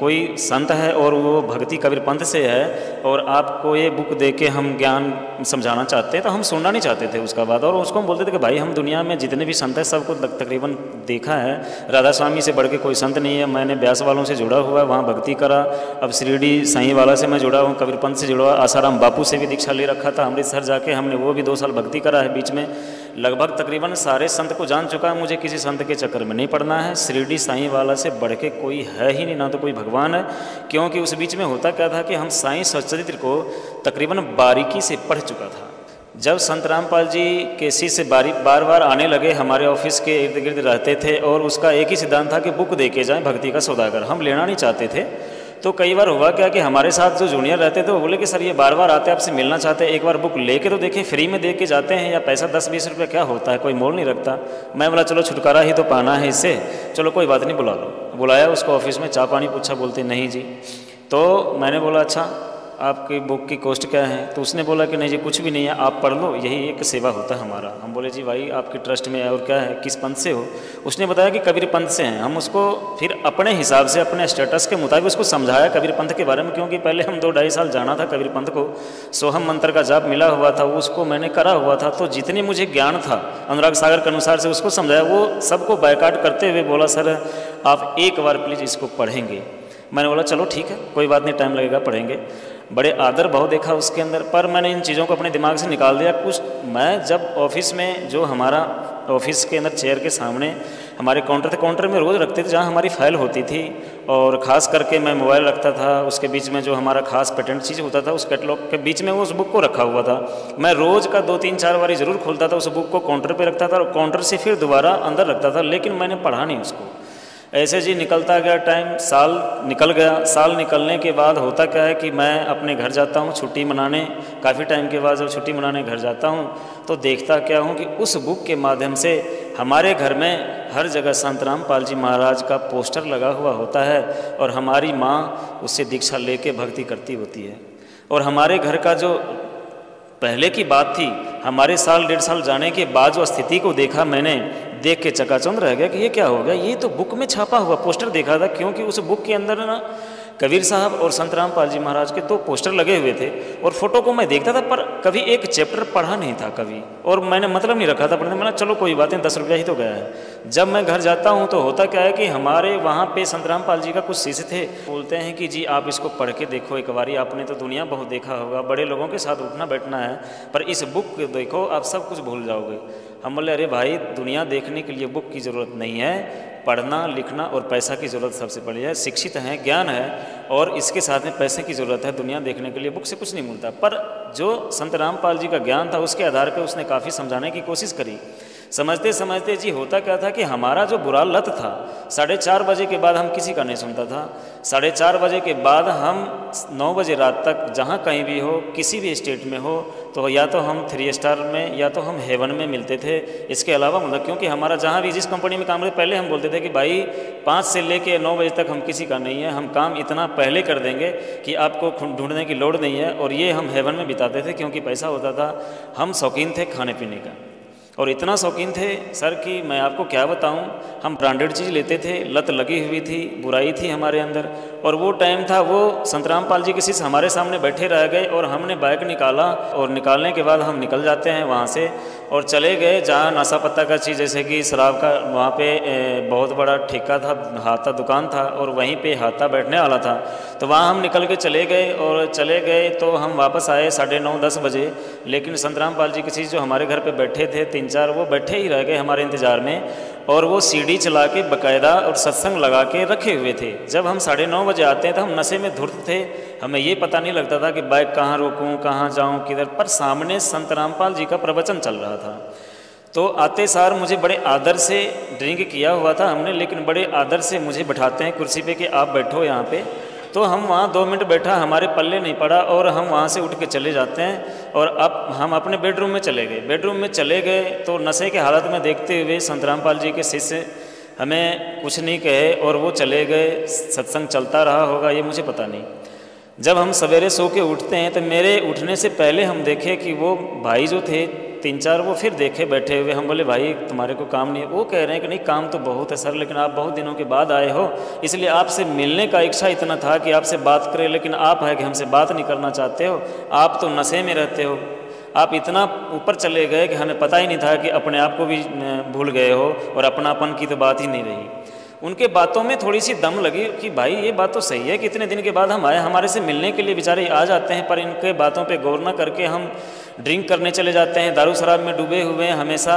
कोई संत है और वो भक्ति कबीर पंथ से है और आपको ये बुक दे के हम ज्ञान समझाना चाहते हैं, तो हम सुनना नहीं चाहते थे उसका बात। और उसको हम बोलते थे कि भाई हम दुनिया में जितने भी संत हैं सबको तकरीबन देखा है, राधा स्वामी से बढ़ के कोई संत नहीं है। मैंने ब्यास वालों से जुड़ा हुआ है, वहाँ भक्ति करा। अब शिरडी साईं वाला से मैं जुड़ा हूँ, कबीर पंथ से जुड़ा हुआ, आसाराम बापू से भी दीक्षा ले रखा था, अमृतसर जाके हमने वो भी 2 साल भक्ति करा है बीच में। लगभग तकरीबन सारे संत को जान चुका है, मुझे किसी संत के चक्कर में नहीं पड़ना है। शिरडी साईं वाला से बढ़ के कोई है ही नहीं, ना तो कोई भगवान है। क्योंकि उस बीच में होता क्या था कि हम साईं सच्चरित्र को तकरीबन बारीकी से पढ़ चुका था। जब संत रामपाल जी के शिष्य बार बार आने लगे, हमारे ऑफिस के इर्द गिर्द रहते थे और उसका एक ही सिद्धांत था कि बुक दे के जाएँ भक्ति का सौदागर। हम लेना नहीं चाहते थे। तो कई बार हुआ क्या कि हमारे साथ जो जूनियर रहते थे वो बोले कि सर ये बार बार आते हैं, आपसे मिलना चाहते हैं, एक बार बुक लेके तो देखें, फ्री में दे के जाते हैं, या पैसा 10-20 रुपये क्या होता है, कोई मोल नहीं रखता। मैं बोला चलो छुटकारा ही तो पाना है इससे, चलो कोई बात नहीं बुला लो। बुलाया उसको ऑफिस में, चाय पानी पूछा, बोलते नहीं जी। तो मैंने बोला अच्छा आपकी बुक की कॉस्ट क्या है? तो उसने बोला कि नहीं जी कुछ भी नहीं है, आप पढ़ लो, यही एक सेवा होता है हमारा। हम बोले जी भाई आपके ट्रस्ट में है और क्या है, किस पंथ से हो? उसने बताया कि कबीर पंथ से हैं। हम उसको फिर अपने हिसाब से अपने स्टेटस के मुताबिक उसको समझाया कबीर पंथ के बारे में, क्योंकि पहले हम 2-2.5 साल जाना था कबीर पंथ को। सोहम मंत्र का जाप मिला हुआ था, उसको मैंने करा हुआ था। तो जितनी मुझे ज्ञान था अनुराग सागर के अनुसार से उसको समझाया। वो सबको बायकाट करते हुए बोला सर आप एक बार प्लीज़ इसको पढ़ेंगे। मैंने बोला चलो ठीक है, कोई बात नहीं, टाइम लगेगा, पढ़ेंगे। बड़े आदर भाव देखा उसके अंदर, पर मैंने इन चीज़ों को अपने दिमाग से निकाल दिया। कुछ मैं जब ऑफिस में, जो हमारा ऑफिस के अंदर चेयर के सामने हमारे काउंटर थे, काउंटर में रोज़ रखते थे जहाँ हमारी फाइल होती थी, और ख़ास करके मैं मोबाइल रखता था। उसके बीच में जो हमारा खास पेटेंट चीज़ होता था उस कैटलॉग के बीच में वो उस बुक को रखा हुआ था। मैं रोज़ का 2-3-4 बारी ज़रूर खोलता था, उस बुक को काउंटर पर रखता था और काउंटर से फिर दोबारा अंदर रखता था, लेकिन मैंने पढ़ा नहीं उसको। ऐसे जी निकलता गया टाइम, साल निकल गया। साल निकलने के बाद होता क्या है कि मैं अपने घर जाता हूँ छुट्टी मनाने। काफ़ी टाइम के बाद जब छुट्टी मनाने घर जाता हूँ तो देखता क्या हूँ कि उस बुक के माध्यम से हमारे घर में हर जगह संत रामपाल जी महाराज का पोस्टर लगा हुआ होता है, और हमारी माँ उससे दीक्षा लेके भक्ति करती होती है। और हमारे घर का जो पहले की बात थी, हमारे साल 1.5 साल जाने के बाद जो स्थिति को देखा, मैंने देख के चकाचौंध रह गया कि ये क्या हो गया। ये तो बुक में छापा हुआ पोस्टर देखा था, क्योंकि उस बुक के अंदर ना कबीर साहब और संत रामपाल जी महाराज के 2 पोस्टर लगे हुए थे, और फोटो को मैं देखता था पर कभी एक चैप्टर पढ़ा नहीं था कभी, और मैंने मतलब नहीं रखा था पढ़ने। मैंने चलो कोई बात नहीं, 10 रुपया ही तो गया है। जब मैं घर जाता हूँ तो होता क्या है कि हमारे वहाँ पे संत रामपाल जी का कुछ शिष्य थे, बोलते हैं कि जी आप इसको पढ़ के देखो एक बारी, आपने तो दुनिया बहुत देखा होगा, बड़े लोगों के साथ उठना बैठना है, पर इस बुक को देखो आप सब कुछ भूल जाओगे। हम बोले अरे भाई दुनिया देखने के लिए बुक की ज़रूरत नहीं है, पढ़ना लिखना और पैसा की ज़रूरत सबसे बड़ी है। शिक्षित हैं, ज्ञान है, और इसके साथ में पैसे की ज़रूरत है। दुनिया देखने के लिए बुक से कुछ नहीं मिलता। पर जो संत रामपाल जी का ज्ञान था उसके आधार पर उसने काफ़ी समझाने की कोशिश करी। समझते समझते जी होता क्या था कि हमारा जो बुरा लत था, 4:30 बजे के बाद हम किसी का नहीं सुनता था। 4:30 बजे के बाद हम 9 बजे रात तक जहाँ कहीं भी हो, किसी भी स्टेट में हो, तो या तो हम 3 स्टार में या तो हम हेवन में मिलते थे। इसके अलावा मतलब क्योंकि हमारा जहाँ भी जिस कंपनी में काम करते, पहले हम बोलते थे कि भाई 5 से लेके 9 बजे तक हम किसी का नहीं है, हम काम इतना पहले कर देंगे कि आपको ढूंढने की लोड़ नहीं है। और ये हम हेवन में बिताते थे क्योंकि पैसा होता था। हम शौकीन थे खाने पीने का, और इतना शौकीन थे सर कि मैं आपको क्या बताऊं, हम ब्रांडेड चीज़ लेते थे, लत लगी हुई थी, बुराई थी हमारे अंदर। और वो टाइम था, वो संत रामपाल जी के शिष्य हमारे सामने बैठे रह गए, और हमने बाइक निकाला, और निकालने के बाद हम निकल जाते हैं वहाँ से और चले गए जहाँ नशा पत्ता का चीज़, जैसे कि शराब का, वहाँ पे बहुत बड़ा ठेका था, हाथा दुकान था, और वहीं पे हाथा बैठने वाला था। तो वहाँ हम निकल के चले गए, और चले गए तो हम वापस आए 9:30-10 बजे। लेकिन संत रामपाल जी के शिष्य जो हमारे घर पे बैठे थे 3-4, वो बैठे ही रह गए हमारे इंतज़ार में, और वो सीढ़ी चला के बाकायदा और सत्संग लगा के रखे हुए थे। जब हम 9:30 बजे आते हैं तो हम नशे में धुत थे, हमें ये पता नहीं लगता था कि बाइक कहाँ रोकूं, कहाँ जाऊं, किधर। पर सामने संत रामपाल जी का प्रवचन चल रहा था। तो आते सार मुझे बड़े आदर से, ड्रिंक किया हुआ था हमने, लेकिन बड़े आदर से मुझे बैठाते हैं कुर्सी पे कि आप बैठो यहाँ पे। तो हम वहाँ 2 मिनट बैठा, हमारे पल्ले नहीं पड़ा, और हम वहाँ से उठ के चले जाते हैं। और अब हम अपने बेडरूम में चले गए। बेडरूम में चले गए तो नशे के हालत में देखते हुए संत रामपाल जी के शिष्य हमें कुछ नहीं कहे, और वो चले गए। सत्संग चलता रहा होगा, ये मुझे पता नहीं। जब हम सवेरे सो के उठते हैं तो मेरे उठने से पहले हम देखे कि वो भाई जो थे 3-4 वो फिर देखे बैठे हुए। हम बोले भाई तुम्हारे को काम नहीं है? वो कह रहे हैं कि नहीं काम तो बहुत है सर, लेकिन आप बहुत दिनों के बाद आए हो, इसलिए आपसे मिलने का इच्छा इतना था कि आपसे बात करें, लेकिन आप है कि हमसे बात नहीं करना चाहते हो, आप तो नशे में रहते हो, आप इतना ऊपर चले गए कि हमें पता ही नहीं था कि अपने आप को भी भूल गए हो और अपनापन की तो बात ही नहीं रही। उनके बातों में थोड़ी सी दम लगी कि भाई ये बात तो सही है कि इतने दिन के बाद हम आए, हमारे से मिलने के लिए बेचारे आ जाते हैं, पर इनके बातों पे गौर ना करके हम ड्रिंक करने चले जाते हैं, दारू शराब में डूबे हुए हैं हमेशा,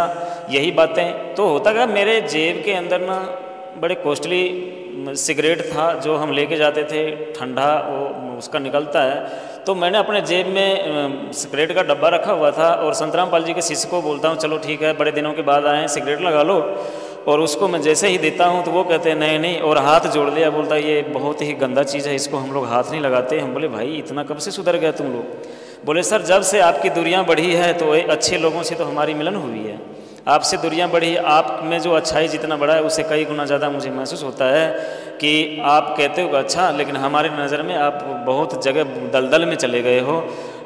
यही बातें। तो होता क्या, मेरे जेब के अंदर ना बड़े कॉस्टली सिगरेट था जो हम लेके जाते थे, ठंडा वो उसका निकलता है, तो मैंने अपने जेब में सिगरेट का डब्बा रखा हुआ था और संतराम पाल जी के शिष्य को बोलता हूँ चलो ठीक है बड़े दिनों के बाद आए हैं सिगरेट लगा लो, और उसको मैं जैसे ही देता हूँ तो वो कहते हैं नहीं नहीं, और हाथ जोड़ लिया, बोलता ये बहुत ही गंदा चीज़ है, इसको हम लोग हाथ नहीं लगाते। हम बोले भाई इतना कब से सुधर गया तुम लोग? बोले सर जब से आपकी दूरियाँ बढ़ी है तो अच्छे लोगों से तो हमारी मिलन हुई है, आपसे दूरियाँ बढ़ी, आप में जो अच्छाई जितना बढ़ा है उससे कई गुना ज़्यादा मुझे महसूस होता है कि आप कहते हो अच्छा, लेकिन हमारे नज़र में आप बहुत जगह दलदल में चले गए हो,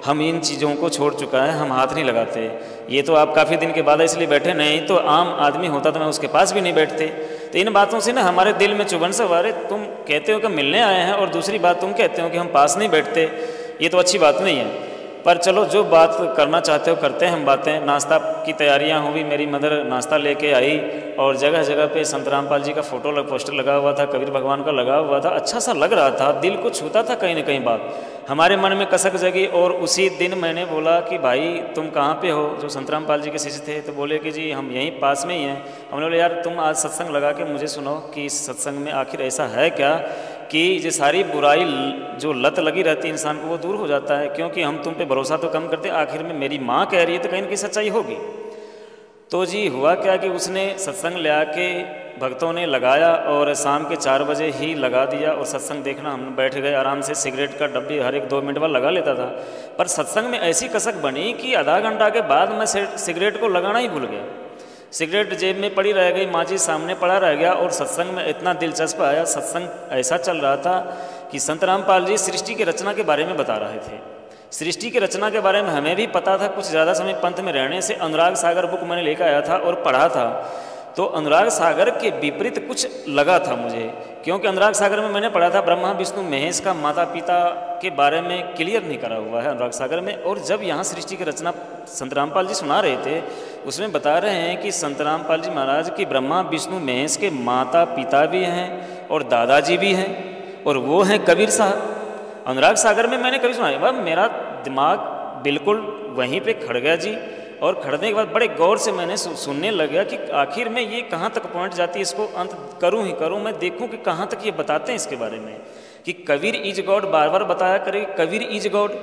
हम इन चीज़ों को छोड़ चुका है, हम हाथ नहीं लगाते। ये तो आप काफ़ी दिन के बाद इसलिए बैठे, नहीं तो आम आदमी होता तो मैं उसके पास भी नहीं बैठते। तो इन बातों से ना हमारे दिल में चुभन सवार है, तुम कहते हो कि मिलने आए हैं और दूसरी बात तुम कहते हो कि हम पास नहीं बैठते, ये तो अच्छी बात नहीं है। पर चलो जो बात करना चाहते हो करते हैं हम बातें। नाश्ता की तैयारियां हुई, मेरी मदर नाश्ता लेके आई और जगह जगह पे संत रामपाल जी का पोस्टर लगा हुआ था, कबीर भगवान का लगा हुआ था, अच्छा सा लग रहा था, दिल को छूता था कहीं ना कहीं बात, हमारे मन में कसक जगी। और उसी दिन मैंने बोला कि भाई तुम कहाँ पे हो? जो संत रामपाल जी के शिष्य थे तो बोले कि जी हम यहीं पास में ही हैं। हमने बोले यार तुम आज सत्संग लगा के मुझे सुनो कि इस सत्संग में आखिर ऐसा है क्या कि ये सारी बुराई जो लत लगी रहती है इंसान को वो दूर हो जाता है, क्योंकि हम तुम पे भरोसा तो कम करते, आखिर में मेरी माँ कह रही है तो कहीं ना कहीं सच्चाई होगी। तो जी हुआ क्या कि उसने सत्संग ले आके भक्तों ने लगाया और शाम के 4 बजे ही लगा दिया और सत्संग देखना हम बैठ गए आराम से। सिगरेट का डब्बी हर 1-2 मिनट बाद लगा लेता था, पर सत्संग में ऐसी कसक बनी कि आधा घंटा के बाद मैं सिगरेट को लगाना ही भूल गया। सिगरेट जेब में पड़ी रह गई, माची सामने पड़ा रह गया और सत्संग में इतना दिलचस्प आया। सत्संग ऐसा चल रहा था कि संत रामपाल जी सृष्टि की रचना के बारे में बता रहे थे। सृष्टि की रचना के बारे में हमें भी पता था, कुछ ज़्यादा समय पंथ में रहने से अनुराग सागर बुक मैंने लेकर आया था और पढ़ा था, तो अनुराग सागर के विपरीत कुछ लगा था मुझे, क्योंकि अनुराग सागर में मैंने पढ़ा था ब्रह्मा विष्णु महेश का माता पिता के बारे में क्लियर नहीं करा हुआ है अनुराग सागर में। और जब यहाँ सृष्टि की रचना संत रामपाल जी सुना रहे थे उसमें बता रहे हैं कि संत रामपाल जी महाराज की ब्रह्मा विष्णु महेश के माता पिता भी हैं और दादाजी भी हैं, और वो हैं कबीर साहब। अनुराग सागर में मैंने कभी सुना, वह मेरा दिमाग बिल्कुल वहीं पे खड़ गया जी, और खड़ने के बाद बड़े गौर से मैंने सुनने लगा कि आखिर में ये कहाँ तक पहुँच जाती है, इसको अंत करूँ ही करूँ, मैं देखूँ कि कहाँ तक ये बताते हैं इसके बारे में कि कबीर इज गॉड बार बार बताया करे, कबीर इज गॉड।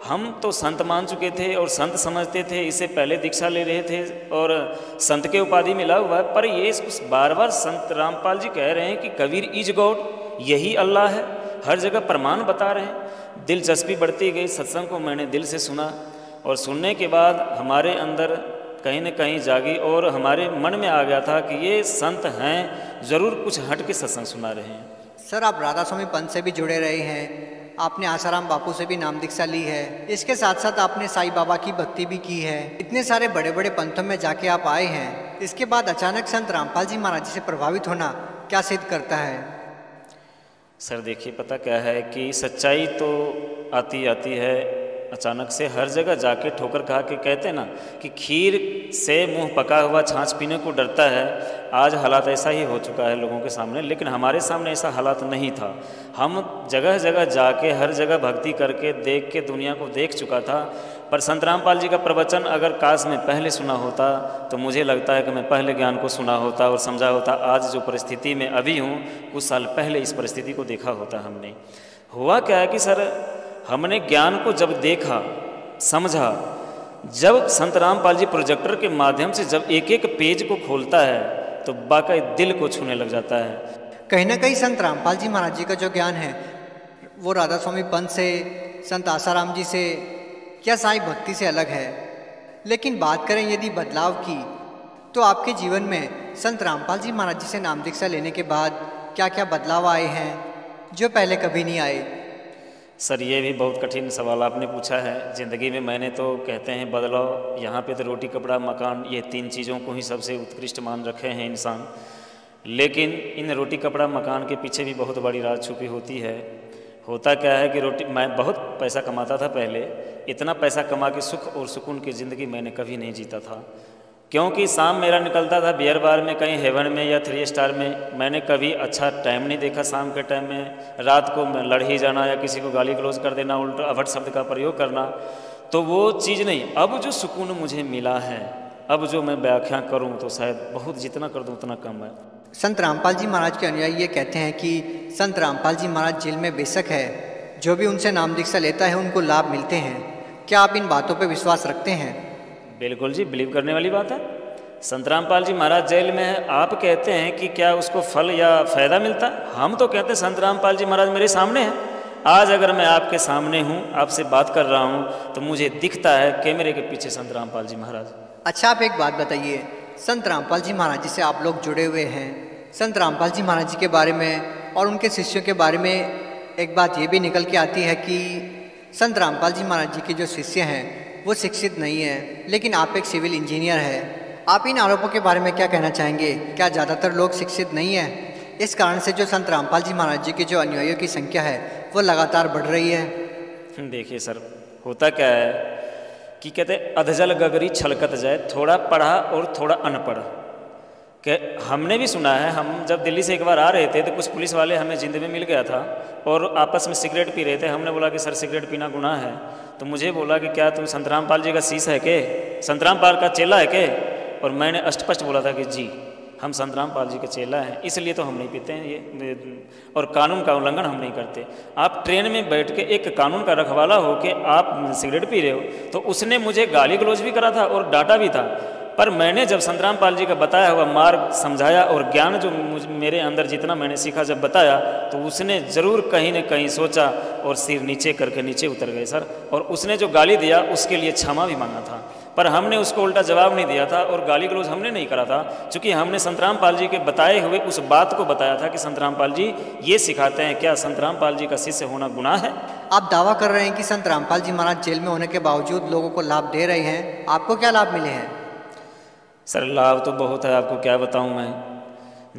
हम तो संत मान चुके थे और संत समझते थे, इससे पहले दीक्षा ले रहे थे और संत के उपाधि मिला हुआ है, पर ये बार बार संत रामपाल जी कह रहे हैं कि कबीर इज गॉड, यही अल्लाह है, हर जगह प्रमाण बता रहे हैं। दिलचस्पी बढ़ती गई, सत्संग को मैंने दिल से सुना और सुनने के बाद हमारे अंदर कहीं न कहीं जागी और हमारे मन में आ गया था कि ये संत हैं, ज़रूर कुछ हट के सत्संग सुना रहे हैं। सर आप राधा स्वामी पंथ से भी जुड़े रहे हैं, आपने आसाराम बापू से भी नाम दीक्षा ली है, इसके साथ साथ आपने साईं बाबा की भक्ति भी की है, इतने सारे बड़े बड़े पंथों में जाके आप आए हैं, इसके बाद अचानक संत रामपाल जी महाराज जी से प्रभावित होना क्या सिद्ध करता है? सर देखिए पता क्या है कि सच्चाई तो आती है अचानक से, हर जगह जाके ठोकर खा के कहते हैं ना कि खीर से मुंह पका हुआ छाछ पीने को डरता है। आज हालात ऐसा ही हो चुका है लोगों के सामने, लेकिन हमारे सामने ऐसा हालात नहीं था। हम जगह जगह जाके हर जगह भक्ति करके देख के दुनिया को देख चुका था, पर संत रामपाल जी का प्रवचन अगर काश में पहले सुना होता तो मुझे लगता है कि मैं पहले ज्ञान को सुना होता और समझा होता। आज जो परिस्थिति में अभी हूँ, कुछ साल पहले इस परिस्थिति को देखा होता हमने। हुआ क्या है कि सर हमने ज्ञान को जब देखा समझा, जब संत रामपाल जी प्रोजेक्टर के माध्यम से जब एक एक पेज को खोलता है तो वाकई दिल को छूने लग जाता है। कहीं ना कहीं संत रामपाल जी महाराज जी का जो ज्ञान है वो राधा स्वामी पंथ से, संत आसाराम जी से क्या साईं भक्ति से अलग है। लेकिन बात करें यदि बदलाव की, तो आपके जीवन में संत रामपाल जी महाराज जी से नाम दीक्षा लेने के बाद क्या क्या बदलाव आए हैं जो पहले कभी नहीं आए? सर ये भी बहुत कठिन सवाल आपने पूछा है। ज़िंदगी में मैंने तो कहते हैं बदलाव, यहाँ पे तो रोटी कपड़ा मकान, ये 3 चीज़ों को ही सबसे उत्कृष्ट मान रखे हैं इंसान। लेकिन इन रोटी कपड़ा मकान के पीछे भी बहुत बड़ी राज छुपी होती है। होता क्या है कि मैं बहुत पैसा कमाता था पहले, इतना पैसा कमा के सुख और सुकून की ज़िंदगी मैंने कभी नहीं जीता था, क्योंकि शाम मेरा निकलता था बियर बार में, कहीं हेवन में या 3 स्टार में। मैंने कभी अच्छा टाइम नहीं देखा शाम के टाइम में। रात को मैं लड़ ही जाना या किसी को गाली गलौज कर देना, उल्टा अभट शब्द का प्रयोग करना, तो वो चीज़ नहीं। अब जो सुकून मुझे मिला है, अब जो मैं व्याख्या करूं तो शायद बहुत, जितना कर दूं उतना कम है। संत रामपाल जी महाराज के अनुयायी ये कहते हैं कि संत रामपाल जी महाराज जेल में बेशक है, जो भी उनसे नाम दीक्षा लेता है उनको लाभ मिलते हैं। क्या आप इन बातों पर विश्वास रखते हैं? बिल्कुल जी, बिलीव करने वाली बात है। संत रामपाल जी महाराज जेल में है, आप कहते हैं कि क्या उसको फल या फ़ायदा मिलता है? हम तो कहते हैं संत रामपाल जी महाराज मेरे सामने हैं। आज अगर मैं आपके सामने हूँ, आपसे बात कर रहा हूँ, तो मुझे दिखता है कैमरे के पीछे संत रामपाल जी महाराज। अच्छा, आप एक बात बताइए, संत रामपाल जी महाराज जी से आप लोग जुड़े हुए हैं, संत रामपाल जी महाराज जी के बारे में और उनके शिष्यों के बारे में एक बात ये भी निकल के आती है कि संत रामपाल जी महाराज जी के जो शिष्य हैं वो शिक्षित नहीं है, लेकिन आप एक सिविल इंजीनियर है। आप इन आरोपों के बारे में क्या कहना चाहेंगे? क्या ज़्यादातर लोग शिक्षित नहीं है? इस कारण से जो संत रामपाल जी महाराज जी के जो अनुयायियों की संख्या है वो लगातार बढ़ रही है। देखिए सर, होता क्या है कि कहते अधजल गगरी छलकत जाए, थोड़ा पढ़ा और थोड़ा अनपढ़। कि हमने भी सुना है, हम जब दिल्ली से एक बार आ रहे थे तो कुछ पुलिस वाले हमें जिंद में मिल गया था और आपस में सिगरेट पी रहे थे। हमने बोला कि सर सिगरेट पीना गुनाह है, तो मुझे बोला कि क्या तुम संत रामपाल जी का शीश है के, संत रामपाल का चेला है के? और मैंने अष्टपष्ट बोला था कि जी हम संत रामपाल जी के चेला हैं, इसलिए तो हम नहीं पीते हैं ये, और कानून का उल्लंघन हम नहीं करते। आप ट्रेन में बैठ के एक कानून का रखवाला हो के आप सिगरेट पी रहे हो, तो उसने मुझे गाली गलौज भी करा था और डांटा भी था। पर मैंने जब संत रामपाल जी का बताया हुआ मार्ग समझाया और ज्ञान जो मेरे अंदर जितना मैंने सीखा जब बताया, तो उसने ज़रूर कहीं न कहीं सोचा और सिर नीचे करके नीचे उतर गए सर। और उसने जो गाली दिया उसके लिए क्षमा भी मांगा था, पर हमने उसको उल्टा जवाब नहीं दिया था और गाली गलौज हमने नहीं करा था, क्योंकि हमने संत रामपाल जी के बताए हुए उस बात को बताया था कि संत रामपाल जी ये सिखाते हैं, क्या संत रामपाल जी का शिष्य होना गुनाह है? आप दावा कर रहे हैं कि संत रामपाल जी महाराज जेल में होने के बावजूद लोगों को लाभ दे रहे हैं, आपको क्या लाभ मिले हैं? सर लाभ तो बहुत है, आपको क्या बताऊं मैं।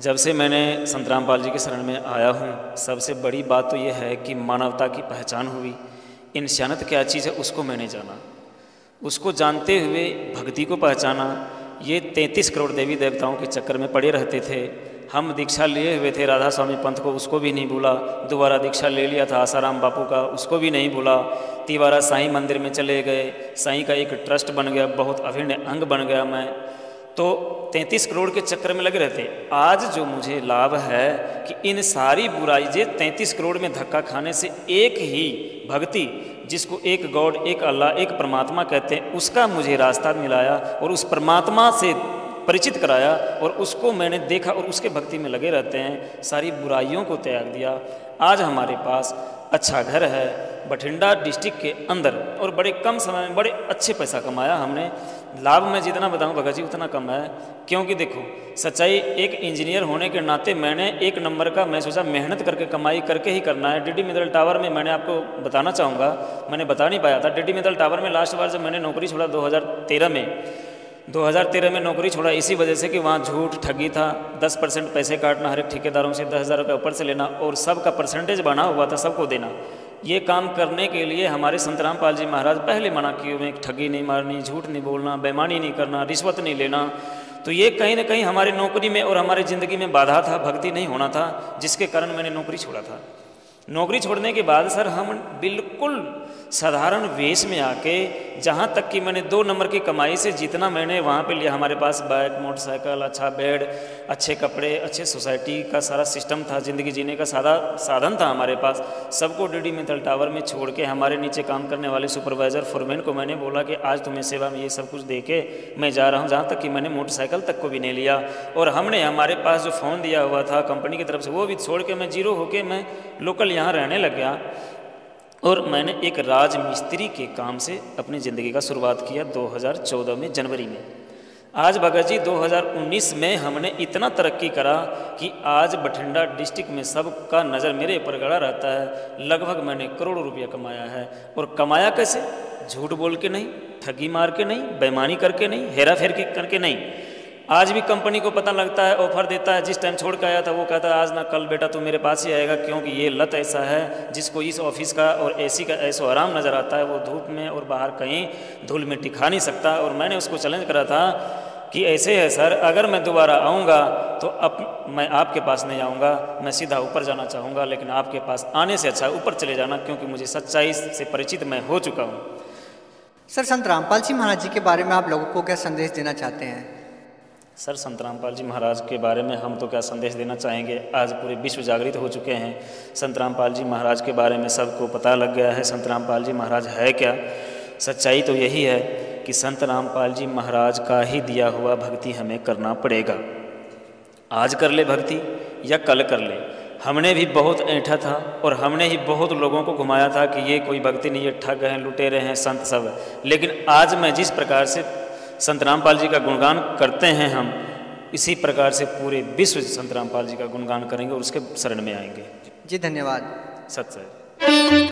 जब से मैंने संत रामपाल जी के शरण में आया हूं, सबसे बड़ी बात तो यह है कि मानवता की पहचान हुई। इंसानियत क्या चीज़ है उसको मैंने जाना, उसको जानते हुए भक्ति को पहचाना। ये 33 करोड़ देवी देवताओं के चक्कर में पड़े रहते थे। हम दीक्षा लिए हुए थे राधा स्वामी पंथ को, उसको भी नहीं भूला। दोबारा दीक्षा ले लिया था आसाराम बापू का, उसको भी नहीं भूला। तिवारा साईं मंदिर में चले गए, साईं का एक ट्रस्ट बन गया, बहुत अभिन्न अंग बन गया मैं। तो 33 करोड़ के चक्कर में लगे रहते। आज जो मुझे लाभ है कि इन सारी बुराई, जे 33 करोड़ में धक्का खाने से एक ही भक्ति, जिसको एक गॉड, एक अल्लाह, एक परमात्मा कहते हैं, उसका मुझे रास्ता मिलाया और उस परमात्मा से परिचित कराया और उसको मैंने देखा और उसके भक्ति में लगे रहते हैं। सारी बुराइयों को त्याग दिया। आज हमारे पास अच्छा घर है बठिंडा डिस्ट्रिक्ट के अंदर और बड़े कम समय में बड़े अच्छे पैसा कमाया हमने। लाभ मैं जितना बताऊं भगत जी उतना कम है, क्योंकि देखो सच्चाई, एक इंजीनियर होने के नाते मैंने 1 नंबर का मैं सोचा मेहनत करके कमाई करके ही करना है। डीडी मित्तल टावर में मैंने आपको बताना चाहूँगा, मैंने बता नहीं पाया था। डीडी मित्तल टावर में लास्ट बार जब मैंने नौकरी छोड़ा 2013 में नौकरी छोड़ा, इसी वजह से कि वहाँ झूठ ठगी था। 10% पैसे काटना हर एक ठेकेदारों से, 10,000 रुपये ऊपर से लेना और सबका परसेंटेज बना हुआ था, सबको देना। ये काम करने के लिए हमारे संत रामपाल जी महाराज पहले मना किए हुए, ठगी नहीं मारनी, झूठ नहीं बोलना, बेईमानी नहीं करना, रिश्वत नहीं लेना। तो ये कहीं ना कहीं हमारी नौकरी में और हमारी ज़िंदगी में बाधा था, भक्ति नहीं होना था, जिसके कारण मैंने नौकरी छोड़ा था। नौकरी छोड़ने के बाद सर हम बिल्कुल साधारण वेश में आके, जहाँ तक कि मैंने 2 नंबर की कमाई से जितना मैंने वहाँ पे लिया, हमारे पास बाइक, मोटरसाइकिल, अच्छा बेड, अच्छे कपड़े, अच्छे सोसाइटी का सारा सिस्टम था, ज़िंदगी जीने का सादा साधन था हमारे पास। सबको डीडी मित्तल टावर में छोड़ के हमारे नीचे काम करने वाले सुपरवाइज़र फोरमैन को मैंने बोला कि आज तुम्हें सेवा में ये सब कुछ दे के मैं जा रहा हूँ, जहाँ तक कि मैंने मोटरसाइकिल तक को भी नहीं लिया। और हमने हमारे पास जो फ़ोन दिया हुआ था कंपनी की तरफ से, वो भी छोड़ के मैं जीरो होके मैं लोकल यहाँ रहने लग गया। और मैंने एक राज मिस्त्री के काम से अपनी ज़िंदगी का शुरुआत किया 2014 में जनवरी में। आज भगत जी 2019 में हमने इतना तरक्की करा कि आज बठिंडा डिस्ट्रिक्ट में सबका नज़र मेरे ऊपर गड़ा रहता है। लगभग मैंने करोड़ों रुपया कमाया है। और कमाया कैसे? झूठ बोल के नहीं, ठगी मार के नहीं, बेईमानी करके नहीं, हेरा फेर करके नहीं। आज भी कंपनी को पता लगता है, ऑफर देता है। जिस टाइम छोड़ के आया था वो कहता है आज ना कल बेटा तू मेरे पास ही आएगा, क्योंकि ये लत ऐसा है जिसको इस ऑफिस का और एसी का ऐसा आराम नज़र आता है, वो धूप में और बाहर कहीं धूल में टिका नहीं सकता। और मैंने उसको चैलेंज करा था कि ऐसे है सर, अगर मैं दोबारा आऊँगा तो मैं आपके पास नहीं आऊँगा, मैं सीधा ऊपर जाना चाहूँगा, लेकिन आपके पास आने से अच्छा ऊपर चले जाना, क्योंकि मुझे सच्चाई से परिचित मैं हो चुका हूँ। सर, संत रामपाल जी महाराज जी के बारे में आप लोगों को क्या संदेश देना चाहते हैं? सर, संत रामपाल जी महाराज के बारे में हम तो क्या संदेश देना चाहेंगे। आज पूरे विश्व जागृत हो चुके हैं। संत रामपाल जी महाराज के बारे में सबको पता लग गया है संत रामपाल जी महाराज है क्या। सच्चाई तो यही है कि संत रामपाल जी महाराज का ही दिया हुआ भक्ति हमें करना पड़ेगा। आज कर ले भक्ति या कल कर ले। हमने भी बहुत ऐंठा था और हमने ही बहुत लोगों को घुमाया था कि ये कोई भक्ति नहीं है, ठग हैं, लुटेरे हैं संत सब। लेकिन आज मैं जिस प्रकार से संत रामपाल जी का गुणगान करते हैं, हम इसी प्रकार से पूरे विश्व संत रामपाल जी का गुणगान करेंगे और उसके शरण में आएंगे। जी धन्यवाद। सत्य।